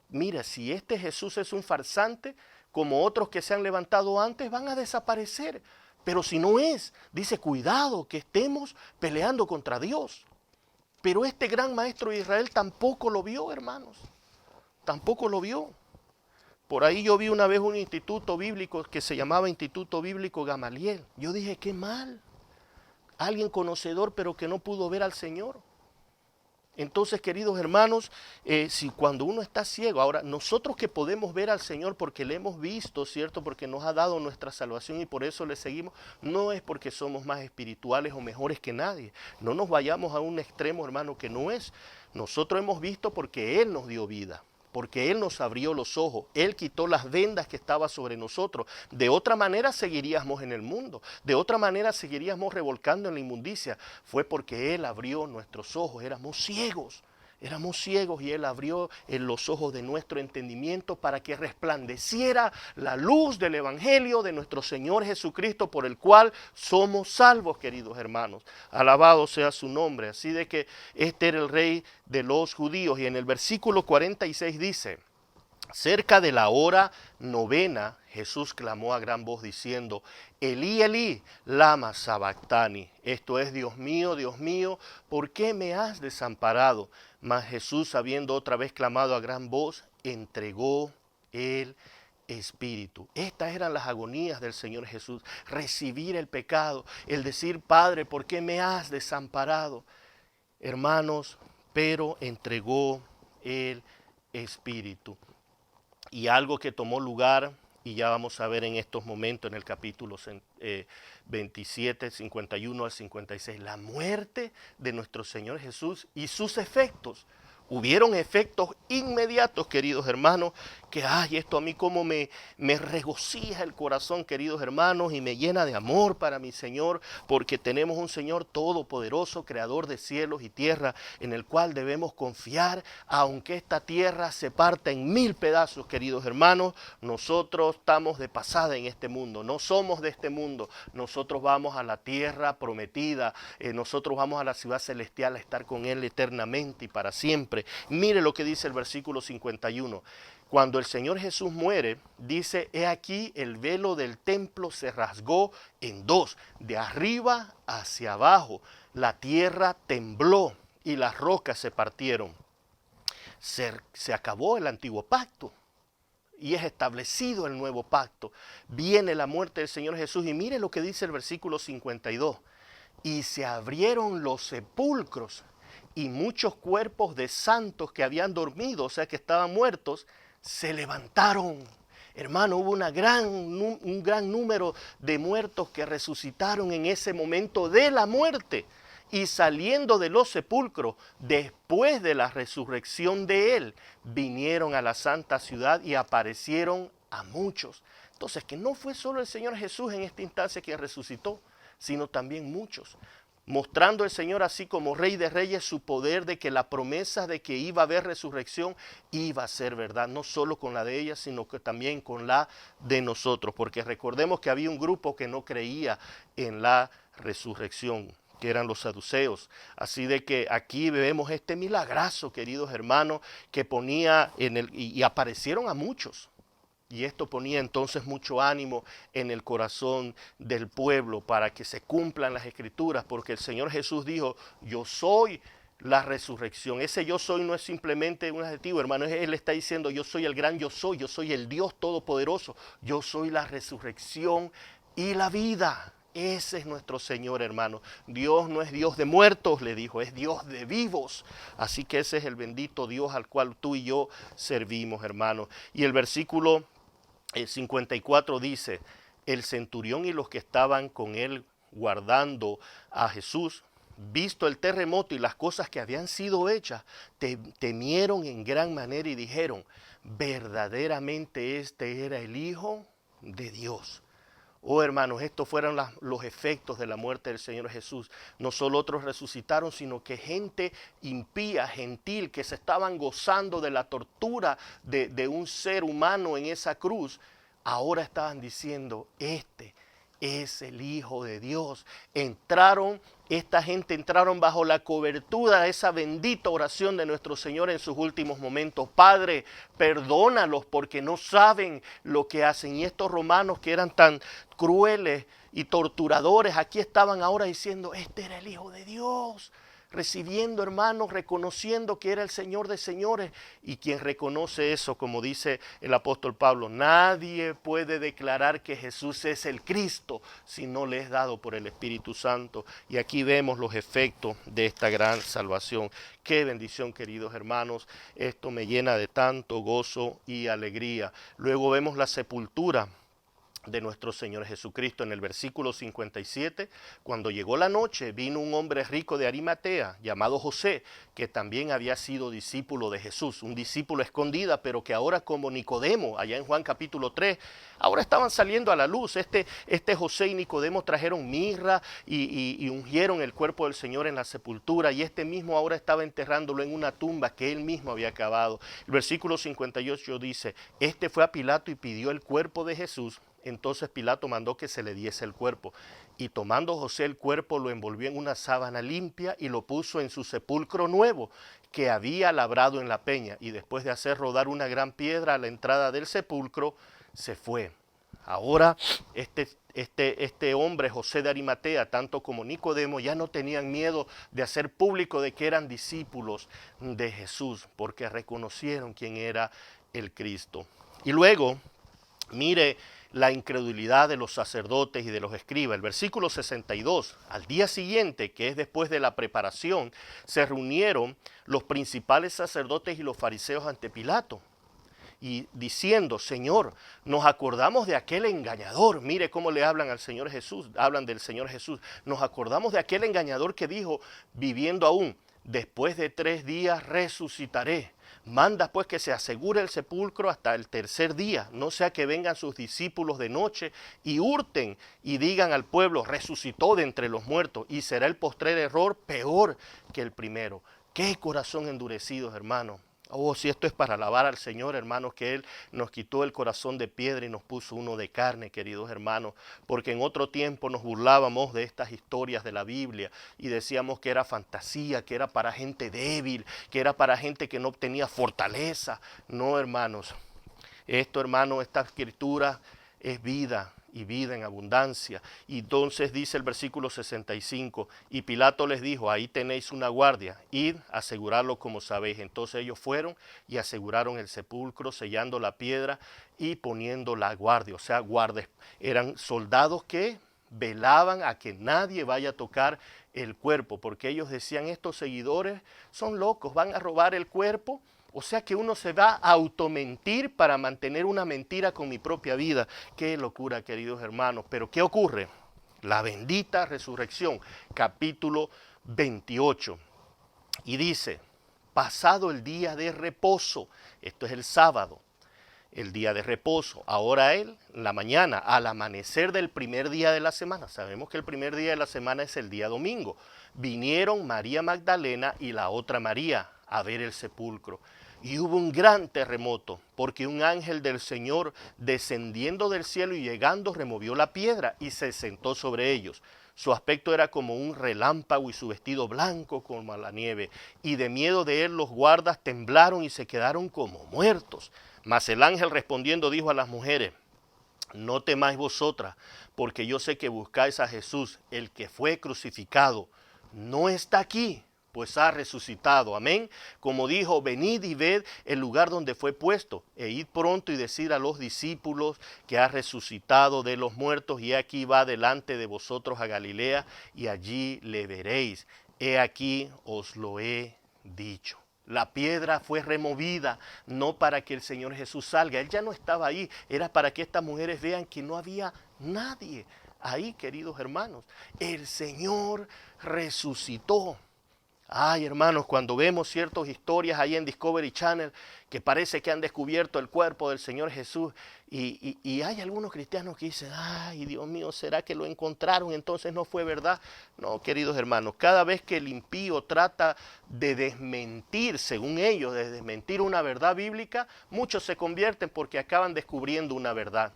mira, si este Jesús es un farsante, como otros que se han levantado antes, van a desaparecer. Pero si no es, dice, cuidado, que estemos peleando contra Dios. Pero este gran maestro de Israel tampoco lo vio, hermanos. Tampoco lo vio. Por ahí yo vi una vez un instituto bíblico que se llamaba Instituto Bíblico Gamaliel. Yo dije, qué mal. Alguien conocedor pero que no pudo ver al Señor. Entonces, queridos hermanos, si cuando uno está ciego, ahora nosotros que podemos ver al Señor porque le hemos visto, ¿cierto? Porque nos ha dado nuestra salvación y por eso le seguimos, no es porque somos más espirituales o mejores que nadie. No nos vayamos a un extremo, hermano, que no es. Nosotros hemos visto porque Él nos dio vida. Porque Él nos abrió los ojos, Él quitó las vendas que estaban sobre nosotros. De otra manera seguiríamos en el mundo, de otra manera seguiríamos revolcando en la inmundicia. Fue porque Él abrió nuestros ojos, éramos ciegos y Él abrió en los ojos de nuestro entendimiento para que resplandeciera la luz del Evangelio de nuestro Señor Jesucristo, por el cual somos salvos, queridos hermanos. Alabado sea su nombre. Así de que este era el rey de los judíos. Y en el versículo 46 dice, cerca de la hora novena, Jesús clamó a gran voz diciendo, Elí, Elí, lama sabactani. Esto es, Dios mío, ¿por qué me has desamparado? Mas Jesús, habiendo otra vez clamado a gran voz, entregó el Espíritu. Estas eran las agonías del Señor Jesús. Recibir el pecado, el decir, Padre, ¿por qué me has desamparado? Hermanos, pero entregó el Espíritu. Y algo que tomó lugar, y ya vamos a ver en estos momentos en el capítulo 27, 51 al 56, la muerte de nuestro Señor Jesús y sus efectos. Hubieron efectos inmediatos, queridos hermanos, que esto a mí como me regocija el corazón, queridos hermanos, y me llena de amor para mi Señor, porque tenemos un Señor todopoderoso, creador de cielos y tierra, en el cual debemos confiar, aunque esta tierra se parta en 1000 pedazos, queridos hermanos. Nosotros estamos de pasada en este mundo, no somos de este mundo, nosotros vamos a la tierra prometida, nosotros vamos a la ciudad celestial a estar con Él eternamente y para siempre. Mire lo que dice el versículo 51. Cuando el Señor Jesús muere, dice, he aquí el velo del templo se rasgó en dos, de arriba hacia abajo. La tierra tembló y las rocas se partieron. Se acabó el antiguo pacto y es establecido el nuevo pacto. Viene la muerte del Señor Jesús y mire lo que dice el versículo 52. Y se abrieron los sepulcros y muchos cuerpos de santos que habían dormido, o sea que estaban muertos, se levantaron. Hermano, hubo un gran número de muertos que resucitaron en ese momento de la muerte y saliendo de los sepulcros, después de la resurrección de él, vinieron a la santa ciudad y aparecieron a muchos. Entonces, que no fue solo el Señor Jesús en esta instancia quien resucitó, sino también muchos, mostrando el Señor así como Rey de Reyes su poder de que la promesa de que iba a haber resurrección iba a ser verdad, no solo con la de ella, sino que también con la de nosotros, porque recordemos que había un grupo que no creía en la resurrección, que eran los saduceos. Así de que aquí vemos este milagrazo, queridos hermanos, que ponía y aparecieron a muchos. Y esto ponía entonces mucho ánimo en el corazón del pueblo para que se cumplan las escrituras, porque el Señor Jesús dijo, yo soy la resurrección. Ese yo soy no es simplemente un adjetivo, hermano, Él está diciendo, yo soy el gran yo soy el Dios todopoderoso, yo soy la resurrección y la vida. Ese es nuestro Señor, hermano. Dios no es Dios de muertos, le dijo, es Dios de vivos. Así que ese es el bendito Dios al cual tú y yo servimos, hermano. Y el versículo 54 dice, el centurión y los que estaban con él guardando a Jesús, visto el terremoto y las cosas que habían sido hechas, temieron en gran manera y dijeron, verdaderamente este era el Hijo de Dios. Oh hermanos, estos fueron los efectos de la muerte del Señor Jesús. No solo otros resucitaron, sino que gente impía, gentil, que se estaban gozando de la tortura de un ser humano en esa cruz, ahora estaban diciendo, este es el Hijo de Dios. Esta gente entraron bajo la cobertura de esa bendita oración de nuestro Señor en sus últimos momentos. Padre, perdónalos porque no saben lo que hacen. Y estos romanos que eran tan crueles y torturadores, aquí estaban ahora diciendo, este era el Hijo de Dios. Recibiendo, hermanos, reconociendo que era el Señor de señores. Y quien reconoce eso, como dice el apóstol Pablo, nadie puede declarar que Jesús es el Cristo si no le es dado por el Espíritu Santo. Y aquí vemos los efectos de esta gran salvación. Qué bendición, queridos hermanos. Esto me llena de tanto gozo y alegría. Luego vemos la sepultura de nuestro Señor Jesucristo. En el versículo 57, cuando llegó la noche, vino un hombre rico de Arimatea, llamado José, que también había sido discípulo de Jesús, un discípulo escondida, pero que ahora como Nicodemo, allá en Juan capítulo 3, ahora estaban saliendo a la luz. Este José y Nicodemo trajeron mirra y ungieron el cuerpo del Señor en la sepultura, y este mismo ahora estaba enterrándolo en una tumba que él mismo había cavado. El versículo 58 dice, este fue a Pilato y pidió el cuerpo de Jesús. Entonces Pilato mandó que se le diese el cuerpo, y tomando José el cuerpo lo envolvió en una sábana limpia y lo puso en su sepulcro nuevo que había labrado en la peña, y después de hacer rodar una gran piedra a la entrada del sepulcro, se fue. Ahora este hombre, José de Arimatea, tanto como Nicodemo, ya no tenían miedo de hacer público de que eran discípulos de Jesús, porque reconocieron quién era el Cristo. Y luego, mire la incredulidad de los sacerdotes y de los escribas. El versículo 62, al día siguiente, que es después de la preparación, se reunieron los principales sacerdotes y los fariseos ante Pilato, y diciendo, Señor, nos acordamos de aquel engañador. Mire cómo le hablan al Señor Jesús, hablan del Señor Jesús. Nos acordamos de aquel engañador que dijo, viviendo aún, después de 3 días resucitaré. Manda pues que se asegure el sepulcro hasta el tercer día, no sea que vengan sus discípulos de noche y hurten y digan al pueblo, resucitó de entre los muertos, y será el postrer error peor que el primero. Qué corazón endurecido, hermano. Oh, si esto es para alabar al Señor, hermanos, que Él nos quitó el corazón de piedra y nos puso uno de carne, queridos hermanos, porque en otro tiempo nos burlábamos de estas historias de la Biblia y decíamos que era fantasía, que era para gente débil, que era para gente que no tenía fortaleza. No, hermanos, esto, hermano, esta escritura es vida y vida en abundancia. Y entonces dice el versículo 65, y Pilato les dijo, ahí tenéis una guardia, id a asegurarlo como sabéis. Entonces ellos fueron y aseguraron el sepulcro, sellando la piedra y poniendo la guardia, o sea, guardas. Eran soldados que velaban a que nadie vaya a tocar el cuerpo, porque ellos decían, estos seguidores son locos, van a robar el cuerpo O sea que uno se va a automentir para mantener una mentira con mi propia vida. Qué locura, queridos hermanos. Pero ¿qué ocurre? La bendita resurrección, capítulo 28. Y dice, pasado el día de reposo, esto es el sábado, el día de reposo, ahora la mañana, al amanecer del primer día de la semana, sabemos que el primer día de la semana es el día domingo, vinieron María Magdalena y la otra María a ver el sepulcro. Y hubo un gran terremoto, porque un ángel del Señor, descendiendo del cielo y llegando, removió la piedra y se sentó sobre ellos. Su aspecto era como un relámpago y su vestido blanco como la nieve. Y de miedo de él los guardas temblaron y se quedaron como muertos. Mas el ángel respondiendo dijo a las mujeres, no temáis vosotras, porque yo sé que buscáis a Jesús, el que fue crucificado. No está aquí, pues ha resucitado. Amén. Como dijo, venid y ved el lugar donde fue puesto, e id pronto y decid a los discípulos que ha resucitado de los muertos, y aquí va delante de vosotros a Galilea, y allí le veréis. He aquí os lo he dicho. La piedra fue removida, no para que el Señor Jesús salga. Él ya no estaba ahí, era para que estas mujeres vean que no había nadie ahí, queridos hermanos. El Señor resucitó. Ay, hermanos, cuando vemos ciertas historias ahí en Discovery Channel que parece que han descubierto el cuerpo del Señor Jesús y hay algunos cristianos que dicen, ay, Dios mío, ¿será que lo encontraron? Entonces no fue verdad. No, queridos hermanos, cada vez que el impío trata de desmentir, según ellos, de desmentir una verdad bíblica, muchos se convierten porque acaban descubriendo una verdad.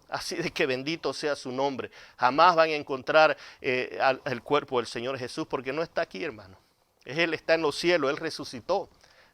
Así de que bendito sea su nombre. Jamás van a encontrar el cuerpo del Señor Jesús porque no está aquí, hermano. Él está en los cielos, Él resucitó.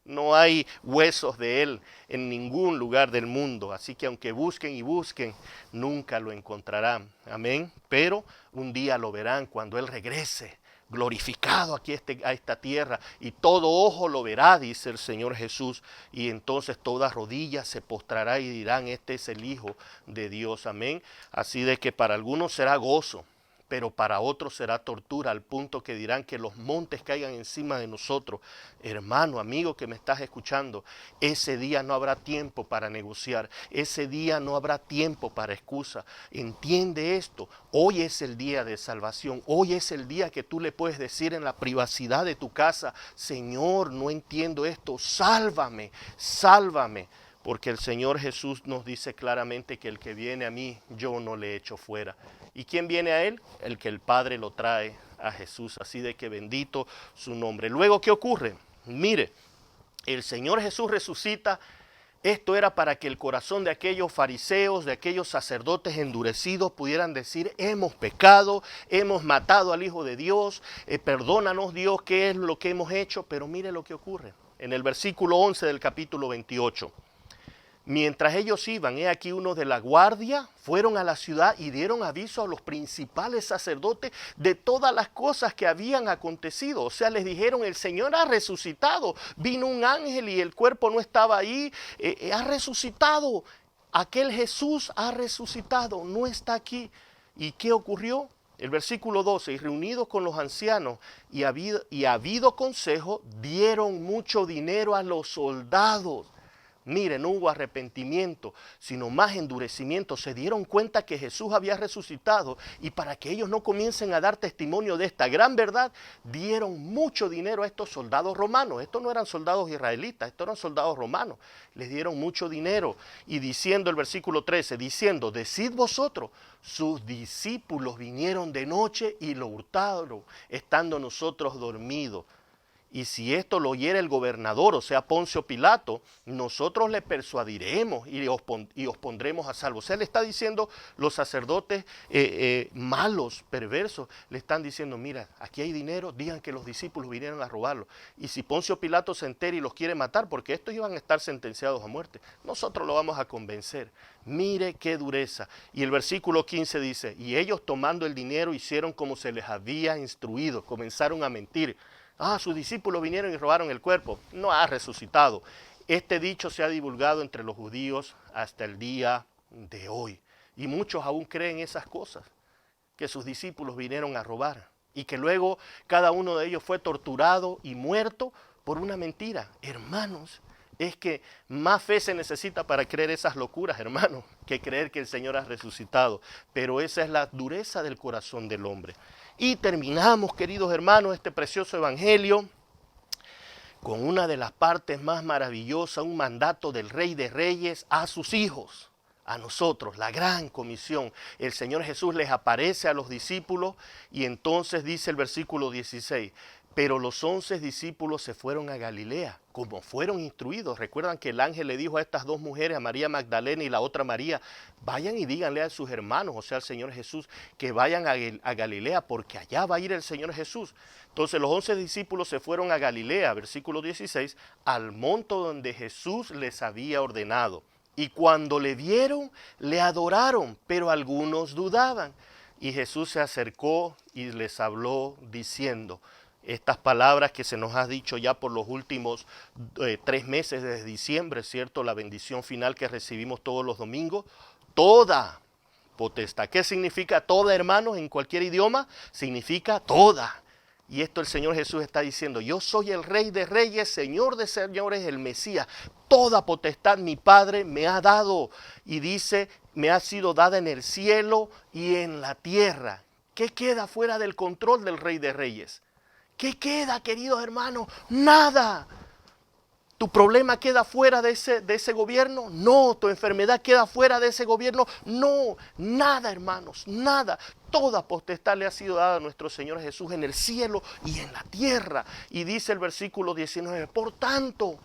No hay huesos de Él en ningún lugar del mundo. Así que aunque busquen y busquen, nunca lo encontrarán. Amén. Pero un día lo verán cuando Él regrese, glorificado aquí a esta tierra. Y todo ojo lo verá, dice el Señor Jesús. Y entonces toda rodilla se postrará y dirán, este es el Hijo de Dios. Amén. Así de que para algunos será gozo, pero para otros será tortura, al punto que dirán que los montes caigan encima de nosotros. Hermano, amigo que me estás escuchando, ese día no habrá tiempo para negociar, ese día no habrá tiempo para excusa. Entiende esto, hoy es el día de salvación, hoy es el día que tú le puedes decir en la privacidad de tu casa, Señor, no entiendo esto, sálvame, sálvame. Porque el Señor Jesús nos dice claramente que el que viene a mí, yo no le echo fuera. ¿Y quién viene a Él? El que el Padre lo trae a Jesús. Así de que bendito su nombre. Luego, ¿qué ocurre? Mire, el Señor Jesús resucita. Esto era para que el corazón de aquellos fariseos, de aquellos sacerdotes endurecidos pudieran decir, hemos pecado, hemos matado al Hijo de Dios, perdónanos Dios, ¿qué es lo que hemos hecho? Pero mire lo que ocurre. En el versículo 11 del capítulo 28. Mientras ellos iban, he aquí unos de la guardia fueron a la ciudad y dieron aviso a los principales sacerdotes de todas las cosas que habían acontecido. O sea, les dijeron, el Señor ha resucitado, vino un ángel y el cuerpo no estaba ahí, ha resucitado, aquel Jesús ha resucitado, no está aquí. ¿Y qué ocurrió? El versículo 12, y reunidos con los ancianos y habido consejo, dieron mucho dinero a los soldados. Mire, no hubo arrepentimiento, sino más endurecimiento. Se dieron cuenta que Jesús había resucitado y para que ellos no comiencen a dar testimonio de esta gran verdad, dieron mucho dinero a estos soldados romanos. Estos no eran soldados israelitas, estos eran soldados romanos. Les dieron mucho dinero y diciendo el versículo 13, diciendo, decid vosotros, sus discípulos vinieron de noche y lo hurtaron, estando nosotros dormidos. Y si esto lo oyera el gobernador, o sea, Poncio Pilato, nosotros le persuadiremos y os pondremos a salvo. O sea, le está diciendo los sacerdotes malos, perversos, le están diciendo, mira, aquí hay dinero, digan que los discípulos vinieron a robarlo. Y si Poncio Pilato se entera y los quiere matar, porque estos iban a estar sentenciados a muerte, nosotros lo vamos a convencer. Mire qué dureza. Y el versículo 15 dice, y ellos tomando el dinero hicieron como se les había instruido, comenzaron a mentir. Sus discípulos vinieron y robaron el cuerpo. No ha resucitado. Este dicho se ha divulgado entre los judíos hasta el día de hoy. Y muchos aún creen esas cosas, que sus discípulos vinieron a robar. Y que luego cada uno de ellos fue torturado y muerto por una mentira. Hermanos, Es que más fe se necesita para creer esas locuras, hermano, que creer que el Señor ha resucitado. Pero esa es la dureza del corazón del hombre. Y terminamos, queridos hermanos, este precioso evangelio con una de las partes más maravillosas, un mandato del Rey de Reyes a sus hijos, a nosotros, la gran comisión. El Señor Jesús les aparece a los discípulos y entonces dice el versículo 16, pero los 11 discípulos se fueron a Galilea, como fueron instruidos. Recuerdan que el ángel le dijo a estas dos mujeres, a María Magdalena y la otra María, vayan y díganle a sus hermanos, o sea, al Señor Jesús, que vayan a Galilea, porque allá va a ir el Señor Jesús. Entonces los 11 discípulos se fueron a Galilea, versículo 16, al monte donde Jesús les había ordenado. Y cuando le vieron, le adoraron, pero algunos dudaban. Y Jesús se acercó y les habló diciendo, estas palabras que se nos ha dicho ya por los últimos 3 meses desde diciembre, ¿cierto? La bendición final que recibimos todos los domingos. Toda potestad. ¿Qué significa toda, hermanos? En cualquier idioma significa toda. Y esto el Señor Jesús está diciendo, yo soy el Rey de Reyes, Señor de Señores, el Mesías. Toda potestad mi Padre me ha dado. Y dice, me ha sido dada en el cielo y en la tierra. ¿Qué queda fuera del control del Rey de Reyes? ¿Qué queda, queridos hermanos? Nada. ¿Tu problema queda fuera de ese gobierno? No. ¿Tu enfermedad queda fuera de ese gobierno? No. Nada, hermanos, nada. Toda potestad le ha sido dada a nuestro Señor Jesús en el cielo y en la tierra. Y dice el versículo 19, por tanto,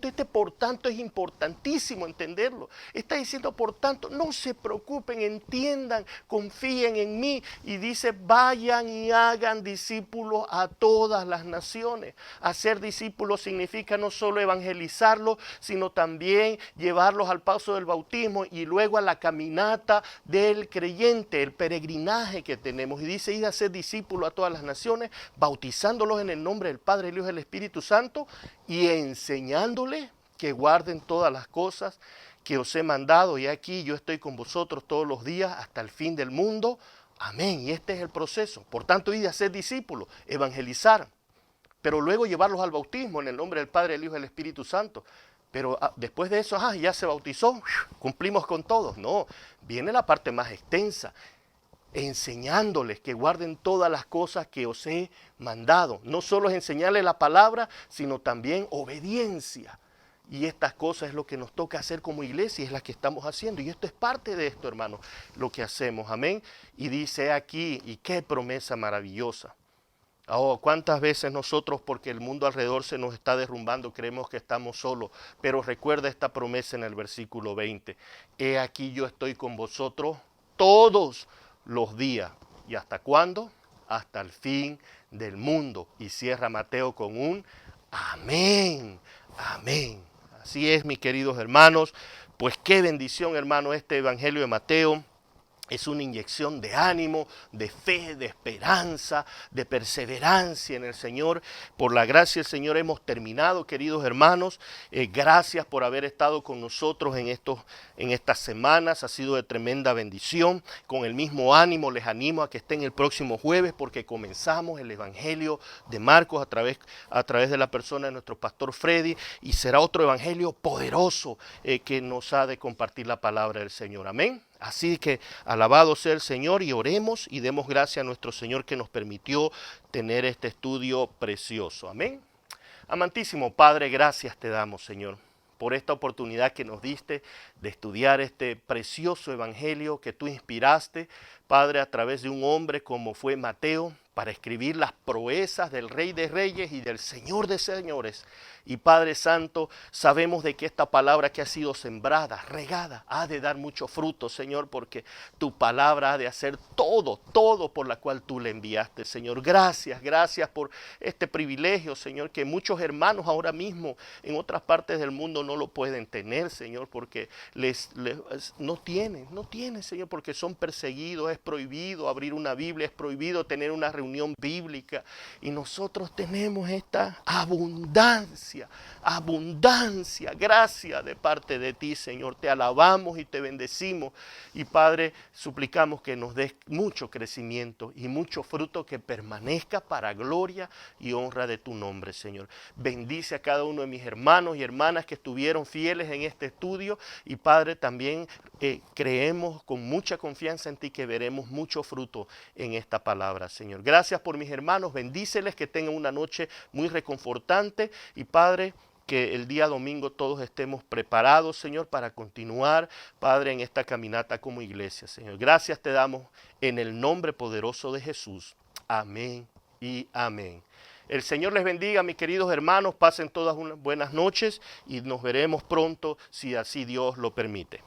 este por tanto es importantísimo entenderlo. Está diciendo, por tanto, no se preocupen, entiendan, confíen en mí. Y dice, vayan y hagan discípulos a todas las naciones. Hacer discípulos significa no solo evangelizarlos, sino también llevarlos al paso del bautismo y luego a la caminata del creyente, el peregrinaje que tenemos. Y dice, ir a ser discípulos a todas las naciones, bautizándolos en el nombre del Padre, el Hijo y el Espíritu Santo, y enseñándoles que guarden todas las cosas que os he mandado. Y aquí yo estoy con vosotros todos los días hasta el fin del mundo. Amén. Y este es el proceso. Por tanto, ir a ser discípulos, evangelizar, pero luego llevarlos al bautismo en el nombre del Padre, el Hijo y el Espíritu Santo. Pero después de eso, ya se bautizó, cumplimos con todos. No, viene la parte más extensa, enseñándoles que guarden todas las cosas que os he mandado. No solo es enseñarles la palabra, sino también obediencia. Y estas cosas es lo que nos toca hacer como iglesia, es la que estamos haciendo. Y esto es parte de esto, hermano, lo que hacemos. Amén. Y dice aquí, y qué promesa maravillosa. Oh, cuántas veces nosotros, porque el mundo alrededor se nos está derrumbando, creemos que estamos solos. Pero recuerda esta promesa en el versículo 20. He aquí yo estoy con vosotros todos los días. ¿Y hasta cuándo? Hasta el fin del mundo. Y cierra Mateo con un amén, amén. Así es, mis queridos hermanos. Pues qué bendición, hermano, este evangelio de Mateo. Es una inyección de ánimo, de fe, de esperanza, de perseverancia en el Señor. Por la gracia del Señor hemos terminado, queridos hermanos. Gracias por haber estado con nosotros en estas semanas. Ha sido de tremenda bendición. Con el mismo ánimo les animo a que estén el próximo jueves porque comenzamos el Evangelio de Marcos a través de la persona de nuestro pastor Freddy. Y será otro evangelio poderoso que nos ha de compartir la palabra del Señor. Amén. Así que alabado sea el Señor y oremos y demos gracias a nuestro Señor que nos permitió tener este estudio precioso. Amén. Amantísimo Padre, gracias te damos, Señor, por esta oportunidad que nos diste de estudiar este precioso evangelio que tú inspiraste, Padre, a través de un hombre como fue Mateo, para escribir las proezas del Rey de Reyes y del Señor de Señores. Y Padre Santo, sabemos de que esta palabra que ha sido sembrada, regada, ha de dar mucho fruto, Señor, porque tu palabra ha de hacer todo por la cual tú le enviaste, Señor. Gracias por este privilegio, Señor, que muchos hermanos ahora mismo en otras partes del mundo no lo pueden tener, Señor, porque no tienen, Señor, porque son perseguidos, es prohibido abrir una Biblia, es prohibido tener una reunión reunión bíblica y nosotros tenemos esta abundancia, gracia de parte de ti, Señor. Te alabamos y te bendecimos y Padre, suplicamos que nos des mucho crecimiento y mucho fruto que permanezca para gloria y honra de tu nombre, Señor. Bendice a cada uno de mis hermanos y hermanas que estuvieron fieles en este estudio y Padre, también creemos con mucha confianza en ti que veremos mucho fruto en esta palabra, Señor. Gracias por mis hermanos, bendíceles, que tengan una noche muy reconfortante y Padre, que el día domingo todos estemos preparados, Señor, para continuar, Padre, en esta caminata como iglesia, Señor. Gracias te damos en el nombre poderoso de Jesús. Amén y amén. El Señor les bendiga, mis queridos hermanos. Pasen todas unas buenas noches y nos veremos pronto, si así Dios lo permite.